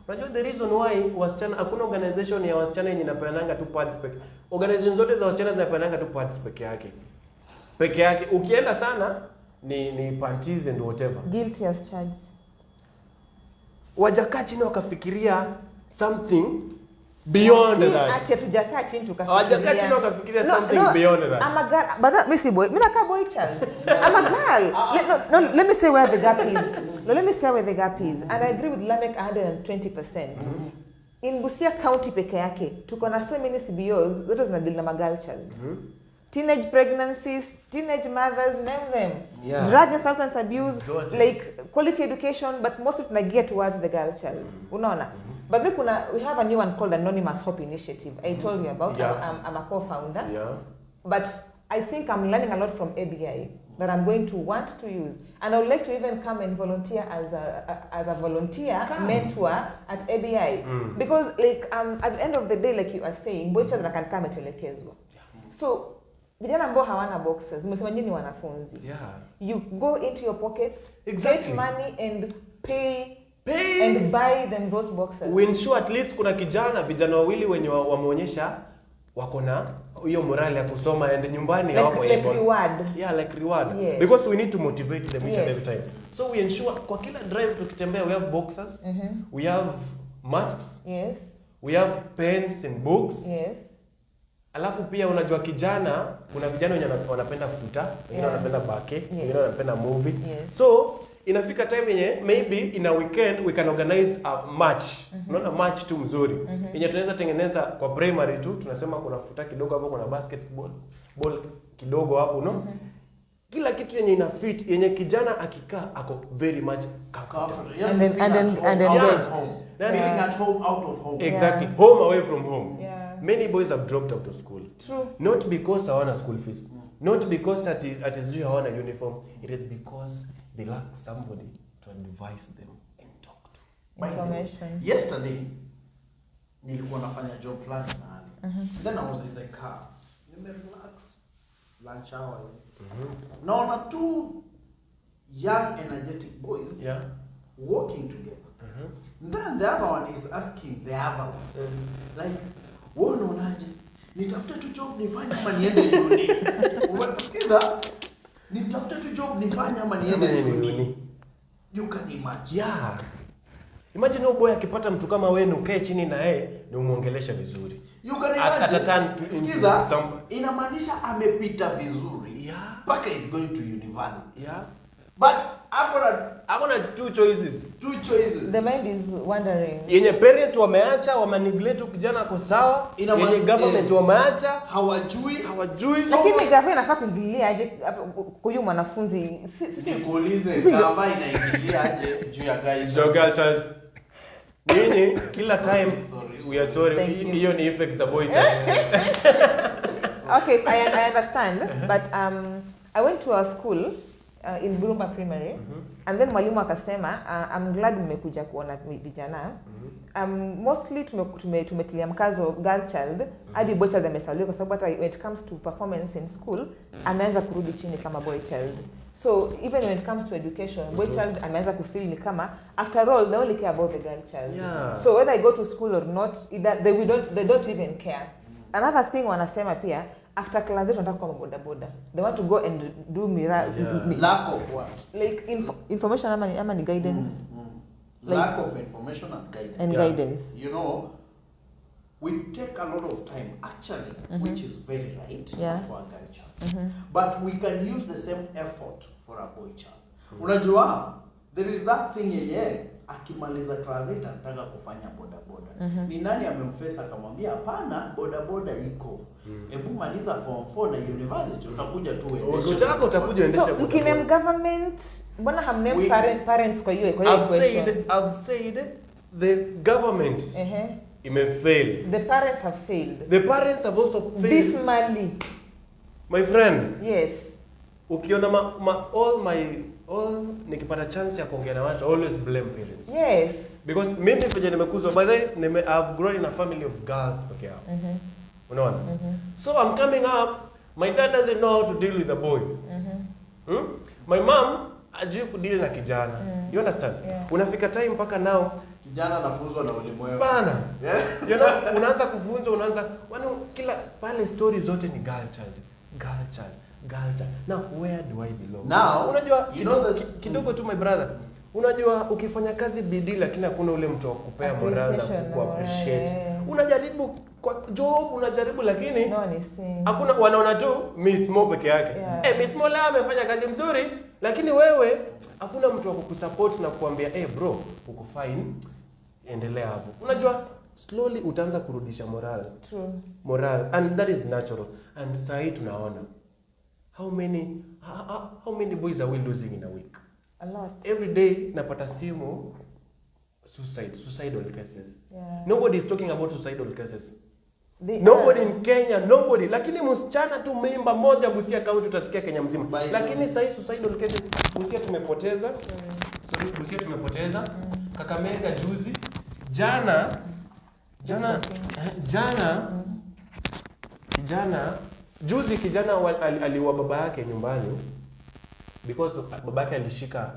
Unajua the reason why wasichana, hakuna organization ya wasichana yenye inapeananga tu pads peke. Organization zote za wasichana zinapeananga tu pads peke yake. Peke yake. Ukienda sana ni panties and whatever. Guilty as charged. Wajakaa chini wakafikiria something beyond that. Acha tujakaa chini tukafikiria. Wajakaa chini wakafikiria something beyond that. I'm a girl, but that missy boy. Mimi nakaa Boychild. I'm a girl. Let me say where the gap is. No, let me say where the gap is. And I agree with Larmeck 120%. In Busia County peke yake, tuko na so many CBOs zote zinadeal na girl child. Teenage pregnancies, teenage mothers, name them. Drug and substance abuse, like quality education, but mostly tunagear towards the girl child. Unaona? But then we have a new one called Anonymous Hope Initiative. I told you about. I'm a co-founder. But I think I'm learning a lot from ABI that I'm going to want to use. And I would like to even come and volunteer as a volunteer mentor at ABI. Because like at the end of the day, like you are saying, Boychild can come atelekezwa. So vijana ambao hawana boxes, umesema nyinyi wanafunzi. You go into your pockets, get money and pay and buy them those boxes. We ensure at least kuna vijana wawili wenye wameonyesha wako na hiyo morale ya kusoma and nyumbani hapo like reward. Like reward. Because we need to motivate them each and every time. So we ensure kwa kila drive tukitembea we have boxes, we have masks, we have pens and books. Alafu pia unajua kijana, kuna vijana wenye wanapenda futa, wengine wanapenda bake, wengine wanapenda movie. So inafika time yenye maybe in a weekend we can organize a match. Unaona match tu mzuri. Yenye tunaweza tengeneza kwa primary tu, tunasema kuna futa kidogo hapo, kuna basketball kidogo hapo, no? Kila kitu yenye ina fit, yenye kijana akikaa ako very much comfortable. And engaged. Feeling at home out of home. Exactly. Home away from home. Many boys have dropped out of school. True. Not because hawana school fees. Not because at is due hawana uniform. It is because they lack somebody to advise them and talk to. Information. Yesterday, nilikuwa nafanya job fulani mahali. Then I was in the car. Relax. Lunch hour. Naona two young energetic boys walking together. Then the other one is asking the other one. Like, wewe unaonaje? Nitafuta tu job nifanye ama niende uni. Umesikiza? Nitafuta tu job nifanye ama niende uni. You can imagine. Imagine huyo boy akipata mtu kama wewe ukae chini na yeye na umuongeleshe vizuri. You can imagine. Sikiza, inamaanisha amepita vizuri. Paka is going to university. But I'm gonna two choices. The mind is wondering. Yenye parent wameacha, wameneglect kijana ako sawa. Yenye government wameacha, hawajui. Lakini government inafaa kuingilia aje kwa huyu mwanafunzi? Nikuulize kama inaingilia aje juu ya guys. Girl child. Nini kila time we are sorry. Hiyo ni effect za Boychild. Okay, I understand, but I went to a school in Burumba Primary, and then mwalimu akasema I'm glad mmekuja kuona vijana. Mostly tumetilia mkazo girl child hadi boy child amesaliwa kwa sababu hata when it comes to performance in school anaanza kurudi chini kama boy child. So even when it comes to education, boy child anaanza kufeel ni kama after all they only care about the girl child. So whether I go to school or not, they don't even care. Another thing wanasema pia, after class they wanataka kwa boda. They want to go and do lack of what? Like information ama ni guidance. lack of information and guidance. And guidance. You know, we take a lot of time, actually, which is very right for a girl child. But we can use the same effort for a boy child. Unajua, there is that thing yenye akimaliza class 8 anataka kufanya boda boda. Ni nani amemfesa akamwambia hapana, boda boda iko. Hebu maliza form 4 na university utakuja tu uendeshe. Utakuja endesha. So mkinem government, mbona hamname parents kwa hiyo equation? I've said the government failed. The parents have failed. The parents have also failed. Dismally. My friend. Yes. Ukiona all nikipata chance ya kuongea na watu, always blame parents. Yes. Because mimi venye nimekuzwa, by the way, I've grown in a family of girls peke yao. Unaona? So I'm coming up, my dad doesn't know how to deal with a boy. My mom ajui kudeal na kijana. You understand? Yeah. Unafika time mpaka now kijana anafunzwa na ulimwengu. Bana. You know, unaanza kufunzwa, kila pale story zote ni girl child. Now where do I belong? Now, unajua kidogo tu my brother. Unajua ukifanya kazi bidii lakini hakuna ule mtu wa kupea moral na kuappreciate. Unajaribu kwa job unajaribu lakini hakuna, wanaona tu Miss Mo peke yake. Miss Mo leo amefanya kazi mzuri lakini wewe hakuna mtu wa kukusupport na kukuambia bro uko fine, endelea hapo. Unajua slowly utaanza kurudisha moral. True. Moral, and that is natural. And sahi tunaona how many boys are we losing in a week? A lot. Every day napata simu suicidal cases. Yeah. Nobody is talking about suicidal cases. Nobody in Kenya, nobody. Lakini msichana tu member moja Busia County utasikia Kenya mzima. Lakini sahi suicidal cases Busia tumepoteza. Busia tumepoteza. Kakamega juzi. Jana kijana aliua baba yake nyumbani because baba yake alishika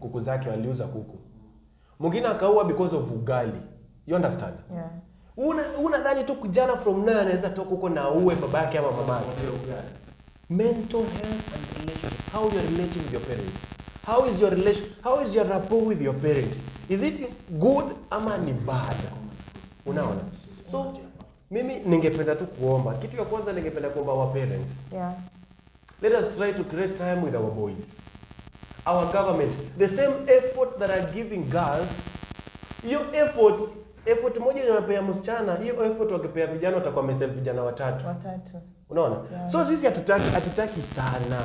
kuku zake, waliuza kuku. Mwingine akaua because of ugali. You understand? Yeah. Unadhani tu kijana from nowhere anaweza toka huko na uwe baba yake ama mama yake? Mental health and relationship. How you are relating with your parents? How is your rapport with your parents? Is it good ama ni bad? Unaona? So mimi ningependa tu kuomba. Kitu ya kwanza ningependa kuomba our parents. Yeah. Let us try to create time with our boys. Our government, the same effort that are giving girls, hiyo effort moja inapea msichana, hiyo effort wakipea vijana watakuwa wamesave vijana watatu. Unaona? Yeah. So sisi hatutaki sana.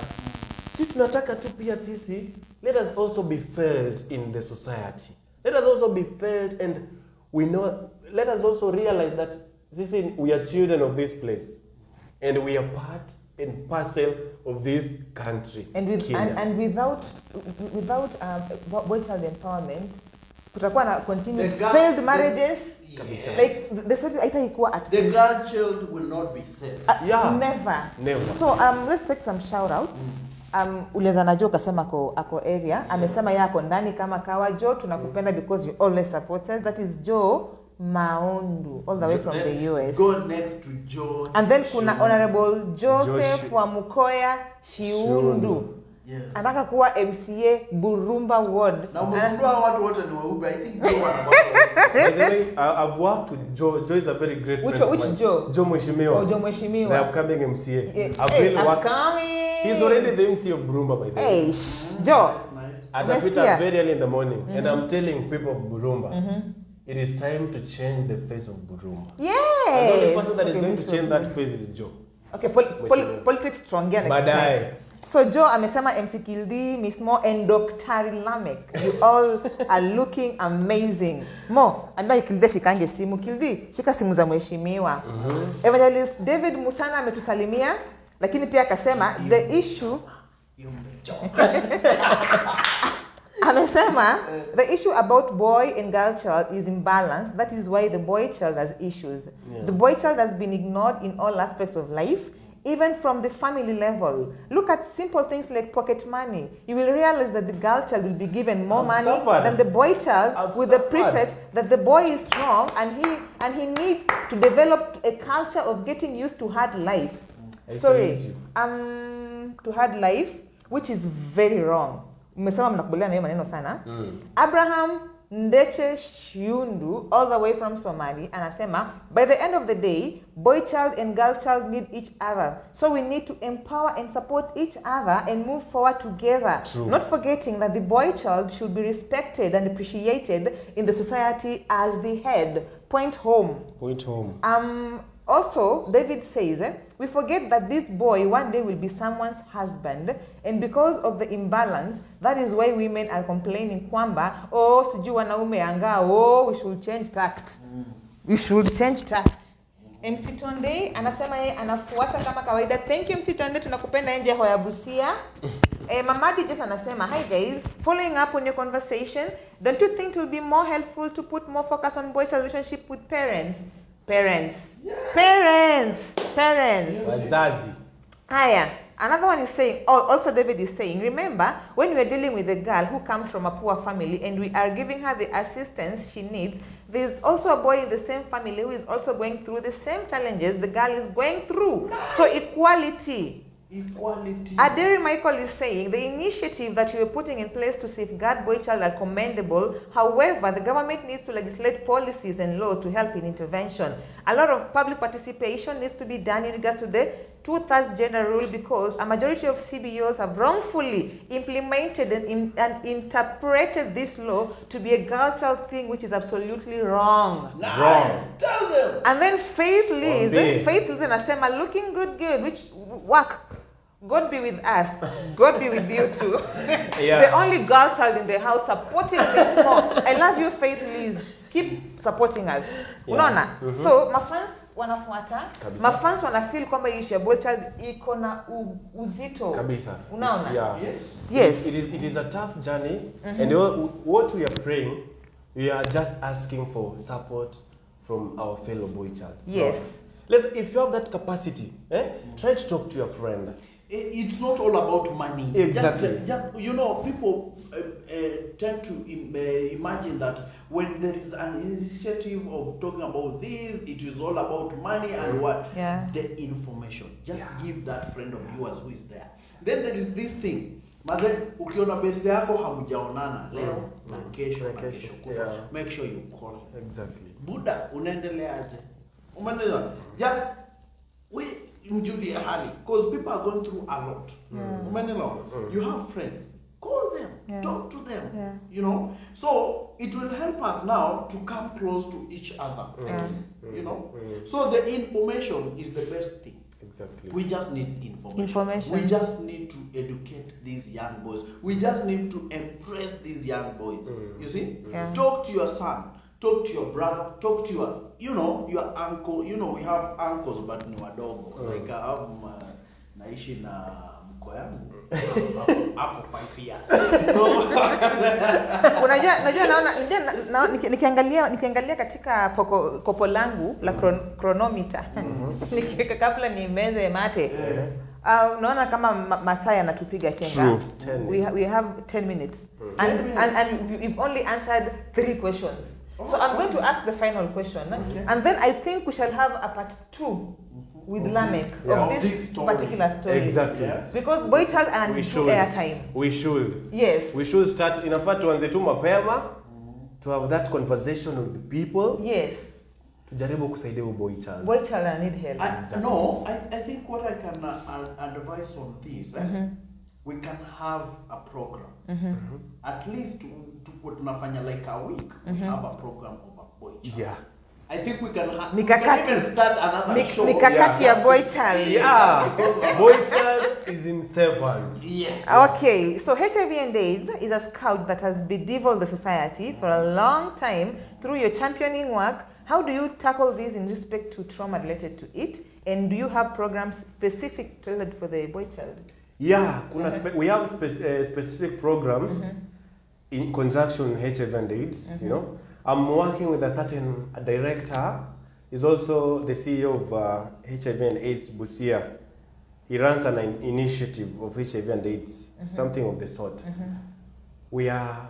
Sisi tunataka tu pia sisi, let us also be felt in the society. Let us also be felt, and let us also realize that we are children of this place, and we are part and parcel of this country. And without Boychild empowerment, kutakuwa na continued failed marriages. Like the society haitakuwa at peace. The girl child will not be safe. Never. So let's take some shout outs. Ulianza na Joe kasema ako area, amesema yako ndani kama kawa. Joe tunakupenda because you always support us. That is Joe Maundu, all the way from the US. Go next to Joe. And then kuna Honorable Joseph wa Mukoya Shiundu. Yes. Anataka kuwa MCA Burumba Ward. Na umegundua watu wote ni weupe. I think Joe By the way, I've worked with Joe. Joe is a very great friend. Which Joe? Joe Mheshimiwa. Joe Mheshimiwa. The upcoming MCA. Yeah. He's already the MC of Burumba, by the way. Joe. Atapita very early in the morning. And I'm telling people of Burumba, it is time to change the face of Burumba. Yes. And the only person that is going to change that face is Joe. Okay, politics strong again. Badai. So Joe amesema MC Kildi, Miss Mo and Dr. Larmeck. You all are looking amazing. Mo, ambaye Kildi shikange simu. Kildi, shika simu za mheshimiwa. Evangelist David Musana ametusalimia, lakini pia akasema the issue amesema the issue about boy and girl child is imbalanced. That is why the boy child has issues. Yeah. The boy child has been ignored in all aspects of life, even from the family level. Look at simple things like pocket money. You will realize that the girl child will be given more money than the boy child with the pretext that the boy is strong and he needs to develop a culture of getting used to hard life. To hard life, which is very wrong. Umesema mnakubaliana na hiyo maneno sana. Abraham Ndeche Shiundu, all the way from Somali, anasema, by the end of the day, boy child and girl child need each other. So we need to empower and support each other and move forward together. True. Not forgetting that the boy child should be respected and appreciated in the society as the head. Point home. Point home. Also, David says, we forget that this boy one day will be someone's husband, and because of the imbalance, that is why women are complaining kwamba, oh, sijui wanaume anga, oh, we should change tact. We should change tact. MC Tonde anasema yeye anafuata kama kawaida. Thank you MC Tonde, tunakupenda nje hoya Busia. Mamadi just anasema, hi guys, following up on your conversation, don't you think it will be more helpful to put more focus on boys' relationship with parents? Parents. Yes. Parents. Wazazi. Haya. Another one is saying, also David is saying, remember, when we are dealing with a girl who comes from a poor family and we are giving her the assistance she needs, there's also a boy in the same family who is also going through the same challenges the girl is going through. Nice. So equality. Equality. Aderi Michael is saying the initiative that you are putting in place to safeguard boy child are commendable. However, the government needs to legislate policies and laws to help in intervention. A lot of public participation needs to be done in regards to the 2/3 gender rule, because a majority of CBOs have wrongfully implemented and interpreted this law to be a girl child thing, which is absolutely wrong. Nice. Wrong. Tell them. And then Faith Liz anasema looking good, which work. God be with us. God be with you too. Yeah. The only girl child in the house supporting this more. I love you, Faith Liz. Keep supporting us. Yeah. Unaona? So, mafans wanafuata. Mafans wanafeel kwamba issue ya boy child iko na uzito. Kabisa. Unaona? Yeah. Yes. It is a tough journey. And what we are praying, we are just asking for support from our fellow boy child. Yes. If you have that capacity, try to talk to your friend. It's not all about money. Exactly. Just, people tend to imagine that when there is an initiative of talking about this, it is all about money and what? Yeah. The information. Just give that friend of yours who is there. Then there is this thing. Maze, ukiona best yako hamujaonana leo na kesho. Make sure you call. Exactly. Buda, unaendeleaje? Umeelewa? Just mjulie hali, because people are going through a lot. You have friends, call them, talk to them, so it will help us now to come close to each other. So the information is the best thing. Exactly. We just need information. We just need to educate these young boys. We just need to impress these young boys. You see? Talk to your son. Talk to your brother, talk to your uncle. We have uncles but ni wadogo. Like I have naishi na mko yangu. Hapo 5 years. So unajua naona nikiangalia katika kopo langu la chronometer. Nikiweka kabla ni meze mate. Unaona kama masaa yanatupiga chenga. We have 10 minutes. And we've only answered 3 questions. So I'm going to ask the final question, and then I think we shall have a part 2 with Larmeck of this particular story. Exactly. Yes. Because Boychild and airtime. We should. Yes. We should start. Inafaa tuanze tu mapema to have that conversation with the people. Yes. Tujaribu kusaidia Boychild. Boychild need help. I think what I can advise on this, we can have a program. At least to put nafanya like a week, we have a program of a Boychild. Yeah. I think we can even start another show. Mikakati ya Boychild. Yeah. Boychild is in sevens. Yes. Okay, so HIV and AIDS is a scourge that has bedeviled the society for a long time. Through your championing work, how do you tackle this in respect to trauma related to it? And do you have programs specific tailored for the Boychild? Yeah, we have specific programs in conjunction with HIV and AIDS. I'm working with a certain director. He's also the CEO of HIV and AIDS Busia. He runs an initiative of HIV and AIDS, something of the sort. We are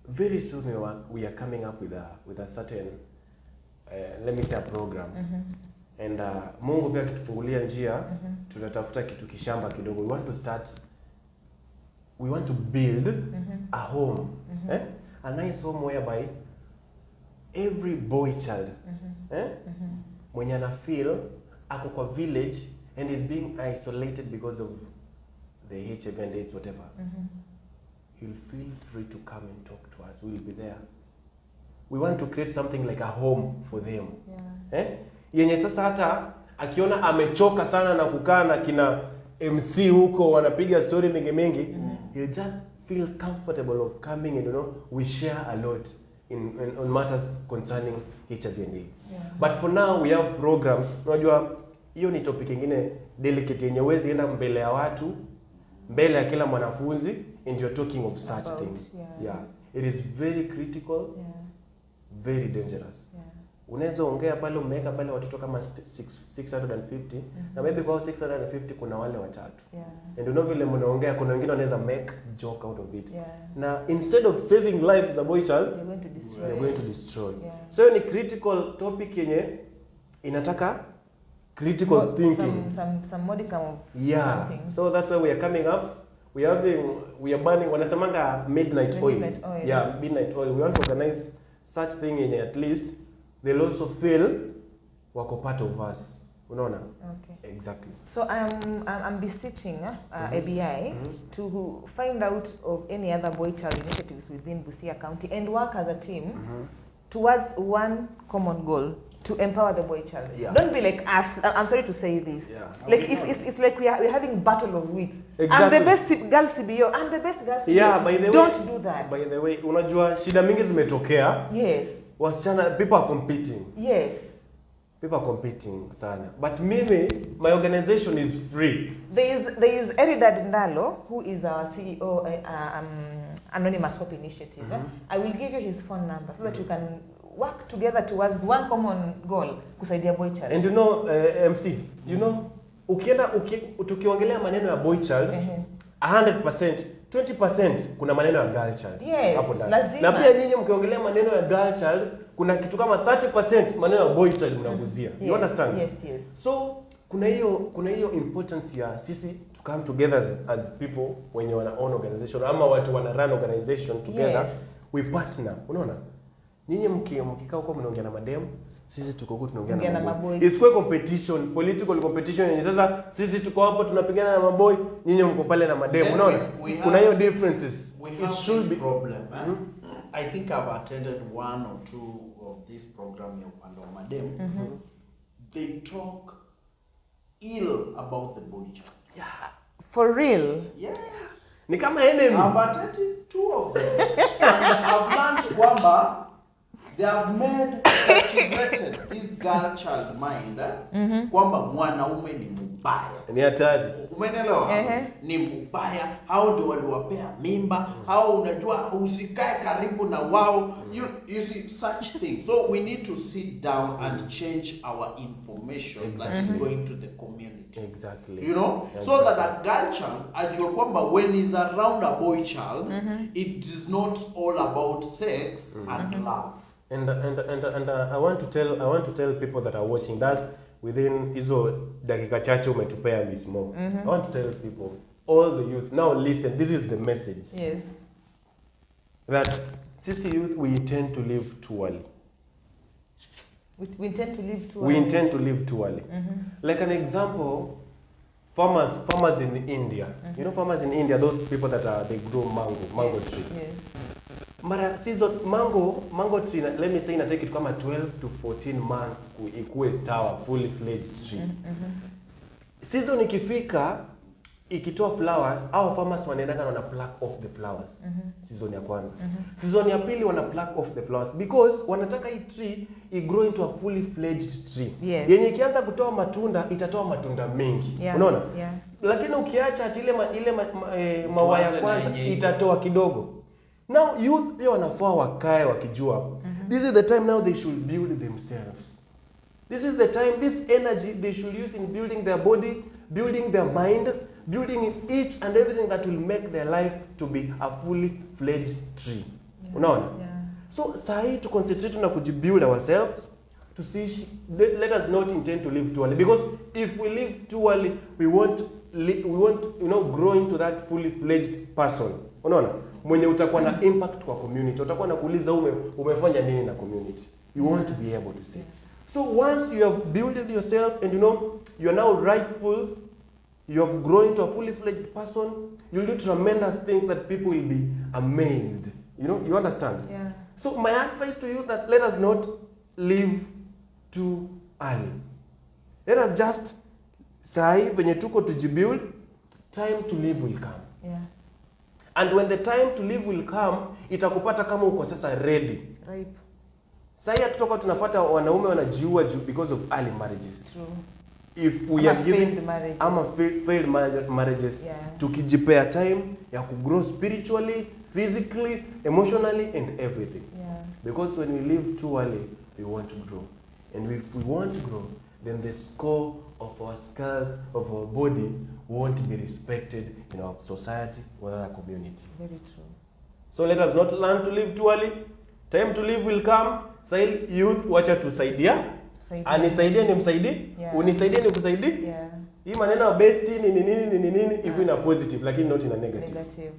very soon. We are coming up with a certain, let me say, a program. And Mungu pia kitufungulia njia, tutatafuta kitu kishamba kidogo. We want to build a home. a nice home whereby every boy child mwenye ana feel ako kwa village and is being isolated because of the HIV and AIDS, whatever, he'll feel free to come and talk to us. We'll be there. We want to create something like a home for them. Yenye sasa hata akiona amechoka sana na kukaa na kina MC huko wanapiga story mengi, he'll just feel comfortable of coming and we share a lot on matters concerning HIV and AIDS. But for now we have programs. Unajua hiyo ni topic nyingine delicate yenye wezi enda mbele ya watu, mbele ya kila mwanafunzi and you're talking of such things. It is very critical, very dangerous. Unaweza ongea pale umeweka pale watoto kama 650 na maybe kwa 650 kuna wale watatu. And vile mnaongea kuna wengine wanaweza make joke out of it. Na instead of saving lives as a boy child, you're going to destroy. So ni critical topic yenye inataka critical thinking. Some modicum of something. So that's why we are coming up. We are burning wanasemanga midnight oil. Midnight oil. We want to organize such thing in at least they'll also feel wako part of us. Unaona? Okay. Exactly. So I'm beseeching ABI to find out of any other boy child initiatives within Busia County and work as a team towards one common goal, to empower the boy child. Don't be like us. I'm sorry to say this. Like it's like we're having battle of wits. Exactly. I'm the best girl CBO. I'm the best girl CBO. By the way, don't do that. By the way, unajua shida mingi zimetokea. Yes. Wasichana, people are competing. Yes. People are competing sana. But mimi, my organization is free. There is Eridad Ndalo, who is our CEO, Anonymous Hope Initiative. I will give you his phone number so that you can work together towards one common goal, kusaidia boy child. And MC, tukiongelea maneno ya boy child, 100%, 20% kuna maneno ya girl child. Yes, lazima. Na pia nyinyi mkiongelea maneno ya girl child, kuna kitu kama 30% maneno ya boy child mnaguzia. You understand? Yes. So kuna hiyo importance ya sisi to come together as people when you wana own organization ama watu wana run organization together, we partner. Unaona? Nyinyi mkikaa huko mnaongea na madem, sisi tuko huko tunaongea na maboy. Isikuwe competition, political competition yenye sasa sisi tuko hapo tunapigana na maboy, nyinyi mko pale na madem. Unaona? Kuna hiyo differences. It should be problem. I think I've attended one or two of this program ya upande wa madem. They talk ill about the boy child. For real? Yes. Ni kama enemy. I've attended two of them. And I've learned kwamba they have made saturated this girl child mind kwamba mwanaume ni mbaya. Ni hatari. Umeelewa? Ni mbaya. Hao ndio waliwapea mimba. Hao unajua usikae karibu na wao. You see such things. So we need to sit down and change our information that is going to the community. Exactly. You know? So that a girl child ajue kwamba when he's around a boy child, it is not all about sex and love. And I want to tell people that are watching that within hizo dakika chache umetupea Miss Mo. I want to tell people, all the youth, now listen, this is the message. Yes. That sisi youth, we intend to live too early. We intend to live too early. We intend to live too early. Like an example, farmers in India. You know farmers in India, those people that they grow mango tree. Yes. Mara season mango tree, let me say take it kama 12 to 14 months ikuwe sawa fully fledged tree. Season ikifika ikitoa flowers, au farmers wanaenda wana pluck off the flowers. Season ya kwanza. Season ya pili wana pluck off the flowers because wanataka hii tree grow into a fully fledged tree. Yenye ikianza kutoa matunda itatoa matunda mengi. Unaona? Lakini ukiacha ile maua ya kwanza itatoa kidogo. Now youth pia wanafaa wakae wakijua. This is the time now they should build themselves. This is the time, this energy they should use in building their body, building their mind, building each and everything that will make their life to be a fully fledged tree. Unaona? So sahi to concentrate na kujibuild ourselves to see let us not intend to live too early, because if we live too early we won't grow into that fully fledged person. Unaona? Mwenye utakuwa na impact kwa community. Utakuwa na kuuliza umefanya nini na community. You want to be able to say. So once you have built yourself and you are now rightful, you have grown into a fully fledged person, you'll do tremendous things that people will be amazed. You understand? Yeah. So my advice to you that let us not live too early. Let us just say, venye tuko tujibuild, time to live will come. Yeah. And when the time to live will come, itakupata kama uko sasa ready. Right. Sasa tutoka tunafuata wanaume wanajiua because of early marriages. True. If we are giving failed marriages, yeah. Tukijipea time ya grow spiritually, physically, emotionally and everything. Yeah. Because when we live too early, we want to grow. And if we want to grow, then the score of our skills, of our body, won't be respected in our society or our community. Very true. So let us not learn to live too early. Time to live will come. Say youth, wacha tusaidia. Anisaidie nimsaidie. Yeah. Unisaidie nikusaidie. Yeah. Hii maneno ya best nini iko in a positive lakini not in a negative.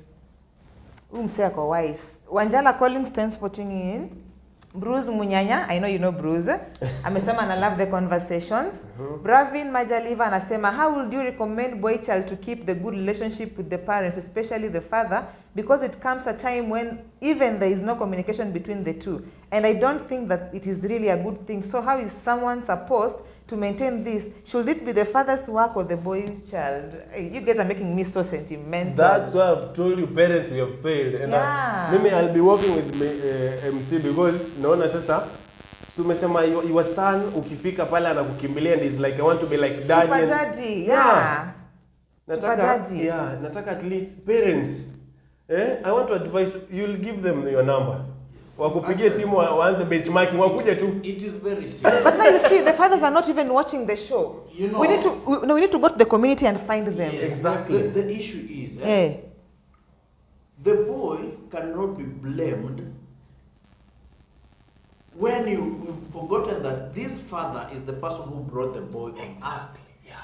Mse ako wise. Wanjala calling stands for tuning in. Bruce Munyanya, I know you know Bruce. Amesema I love the conversations. Bravin Majaliva anasema, how would you recommend Boychild to keep the good relationship with the parents, especially the father, because it comes a time when even there is no communication between the two. And I don't think that it is really a good thing. So how is someone supposed to maintain this? Should it be the father's work or the Boychild? You guys are making me so sentimental. That's why I've told you parents we have failed. And maybe I'll be working with MC because naona sasa tumesema your son ukifika pale anakukimbilia and he's like I want to be like daddy. Super daddy. Yeah. Nataka at least parents. I want to advise you'll give them your number. Wakupigie simu waanze benchmarking wakuje tu. It is very simple. But now you see the fathers are not even watching the show. We need to go to the community and find them. Yes. Exactly. The issue is the boy cannot be blamed when you've forgotten that this father is the person who brought the boy up.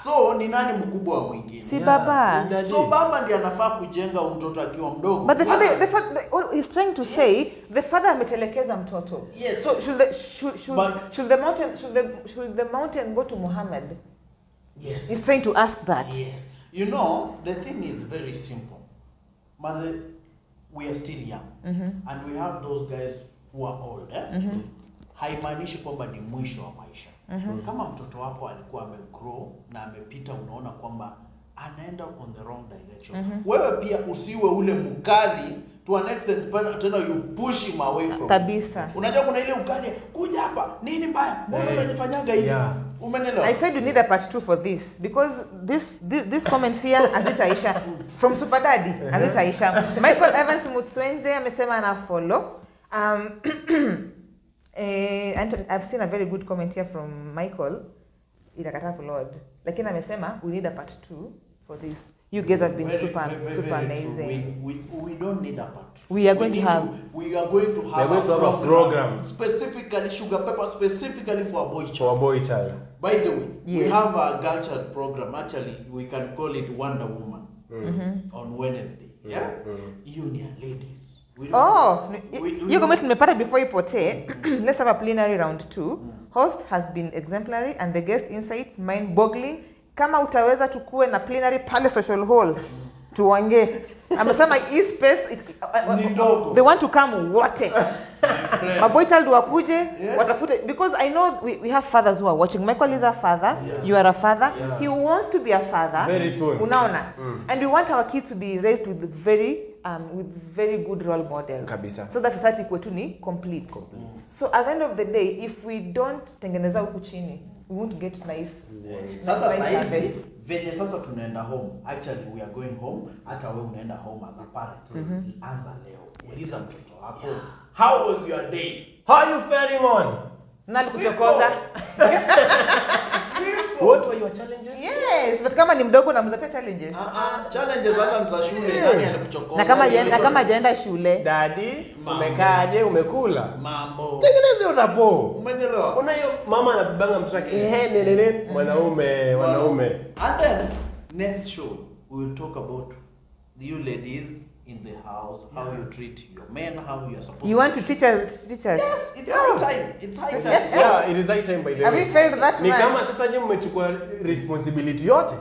So ni nani mkubwa wa mwingine? Si baba. So baba ndiye anafaa kujenga mtoto akiwa mdogo. But the father is trying to say the father ametelekeza mtoto. Yes. So should the mountain go to Muhammad? Yes. He's trying to ask that. Yes. The thing is very simple. Mother, we are still young. And we have those guys who are old. Haimaanishi kwamba ni mwisho wa maisha. Kama mtoto wako alikuwa amegrow na amepita, unaona kwamba anaenda on the wrong direction. Wewe pia usiwe ule mkali to an extent tena you push him away from. Kabisa. Unajua kuna ile ukali, kuja hapa, nini mbaya? Mbona unajifanyaga hivi? Umeelewa? I said you need a part 2 for this because this comments here Azita Aisha from Super Daddy Azita Aisha. Michael Evans Mutswenze amesema ana follow. And I've seen a very good comment here from Michael. Itakata Lord. Lakini amesema we need a part 2 for this. You guys have been super amazing. We don't need a part 2. We are going to have a program specifically Sugar Pepper specifically for a boy child. For a boy child. By the way, we have a girl child program. Actually, we can call it Wonder Woman on Wednesday. Yeah? Union ladies. You comment nimepata before ipotee. Let's have a plenary round 2. Host has been exemplary and the guest insights mind-boggling. Kama utaweza tukue na plenary pale social hall tuongee. Amesema hii space they want to come wote. My boy child wakuje watafute because I know we have fathers who are watching. Michael is a father, you are a father. He wants to be a father. Very soon. Unaona? And we want our kids to be raised with very good role models. Kabisa. So that society kwetu ni complete. So at the end of the day, if we don't tengeneza huku chini, we won't get nice. Sasa saizi venye sasa tunaenda home. Actually we are going home. Hata wewe unaenda home as a parent. Anza leo. Uliza mtoto wako. How was your day? How are you faring on? Nalikuchokoza. What were your challenges? Yes, but kama ni mdogo na mzapia challenges. Challenges hata za shule nani alikuchokoza? Na kama hajaenda shule. Daddy, umekaaje, umekula? Mambo. Tengeneze unapo. Umeelewa? Una hiyo mama anabanga mtoto wake, wanaume. And then next show, we will talk about you ladies in the house, how you treat your men, how you are supposed You want to teach us? Yes, it's high time. It's high time. Yeah, it is high time by the way. Have you felt that Ni much? kama sasa nyinyi mmechukua responsibility yote.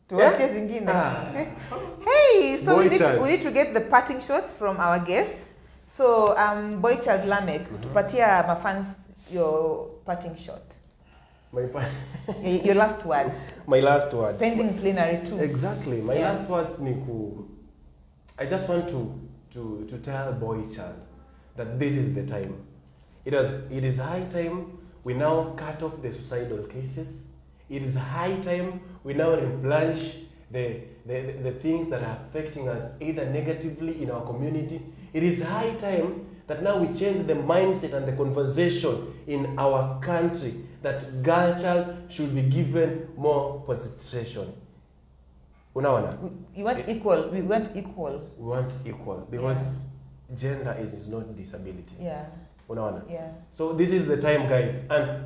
Tuache zingine. Hey, so we need to get the parting shots from our guests. So, Boychild, Larmeck, tupatia my fans your parting shot. Your last words. My last words. Pending plenary too. Exactly. My last words niku. I just want to tell Boychild that this is the time. It is high time we now cut off the suicidal cases. It is high time we now replenish the things that are affecting us either negatively in our community. It is high time that now we change the mindset and the conversation in our country that girl child should be given more consideration. Unaona? You want equal. We want equal. We want equal because gender is not disability. Yeah. Unaona? Yeah. So this is the time, guys. And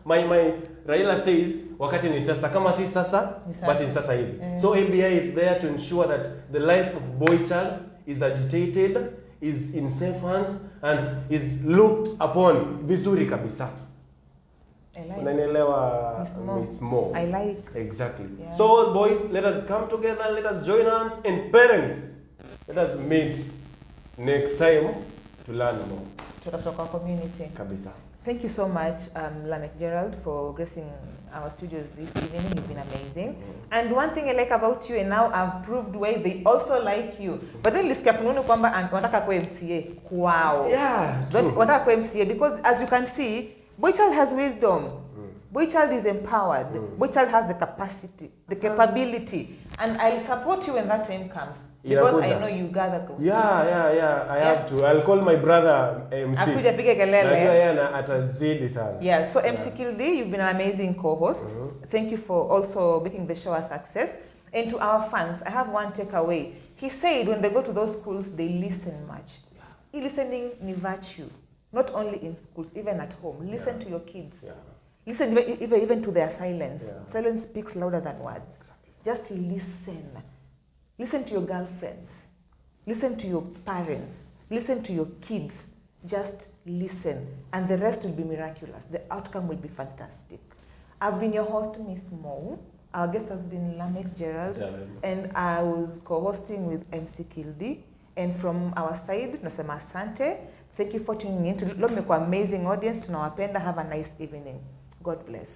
my Raila says, wakati ni sasa, kama si sasa, basi ni sasa hivi. So ABI is there to ensure that the life of Boychild is agitated, is in safe hands, and is looked upon vizuri kabisa. I like Unanielewa, Miss Mo? I like. Exactly. Yeah. So boys, let us come together, let us join hands, and parents, let us meet next time to learn more. To our community. Kabisa. Thank you so much, Larmeck Jared, for gracing our studios this evening. You've been amazing. And one thing I like about you, and now I've proved why they also like you. But then lisikia fununu kwamba wanataka kwa MCA. Wow. Yeah. Wanataka kwa MCA because as you can see, Boychild has wisdom. Boychild is empowered. Boychild has the capacity, the capability, and I'll support you when that time comes. Because I know you gather close. Yeah. I have to. I'll call my brother MC. Akuja pige kelele. Najua yeye atazidi sana. Yeah, so MC Kildi, you've been an amazing co-host. Thank you for also making the show a success. And to our fans, I have one takeaway. He said when they go to those schools, they listen much. Listening is virtue. Not only in schools, even at home. Listen to your kids. Listen even to their silence. Silence speaks louder than words. Exactly. Just listen. Listen to your girlfriends. Listen to your parents. Listen to your kids. Just listen. And the rest will be miraculous. The outcome will be fantastic. I've been your host, Miss Mo. Our guest has been Larmeck Jared. And I was co-hosting with MC Kildi. And from our side, nasema asante. Thank you for tuning in. Tumekuwa amazing audience. Tunawapenda. Have a nice evening. God bless.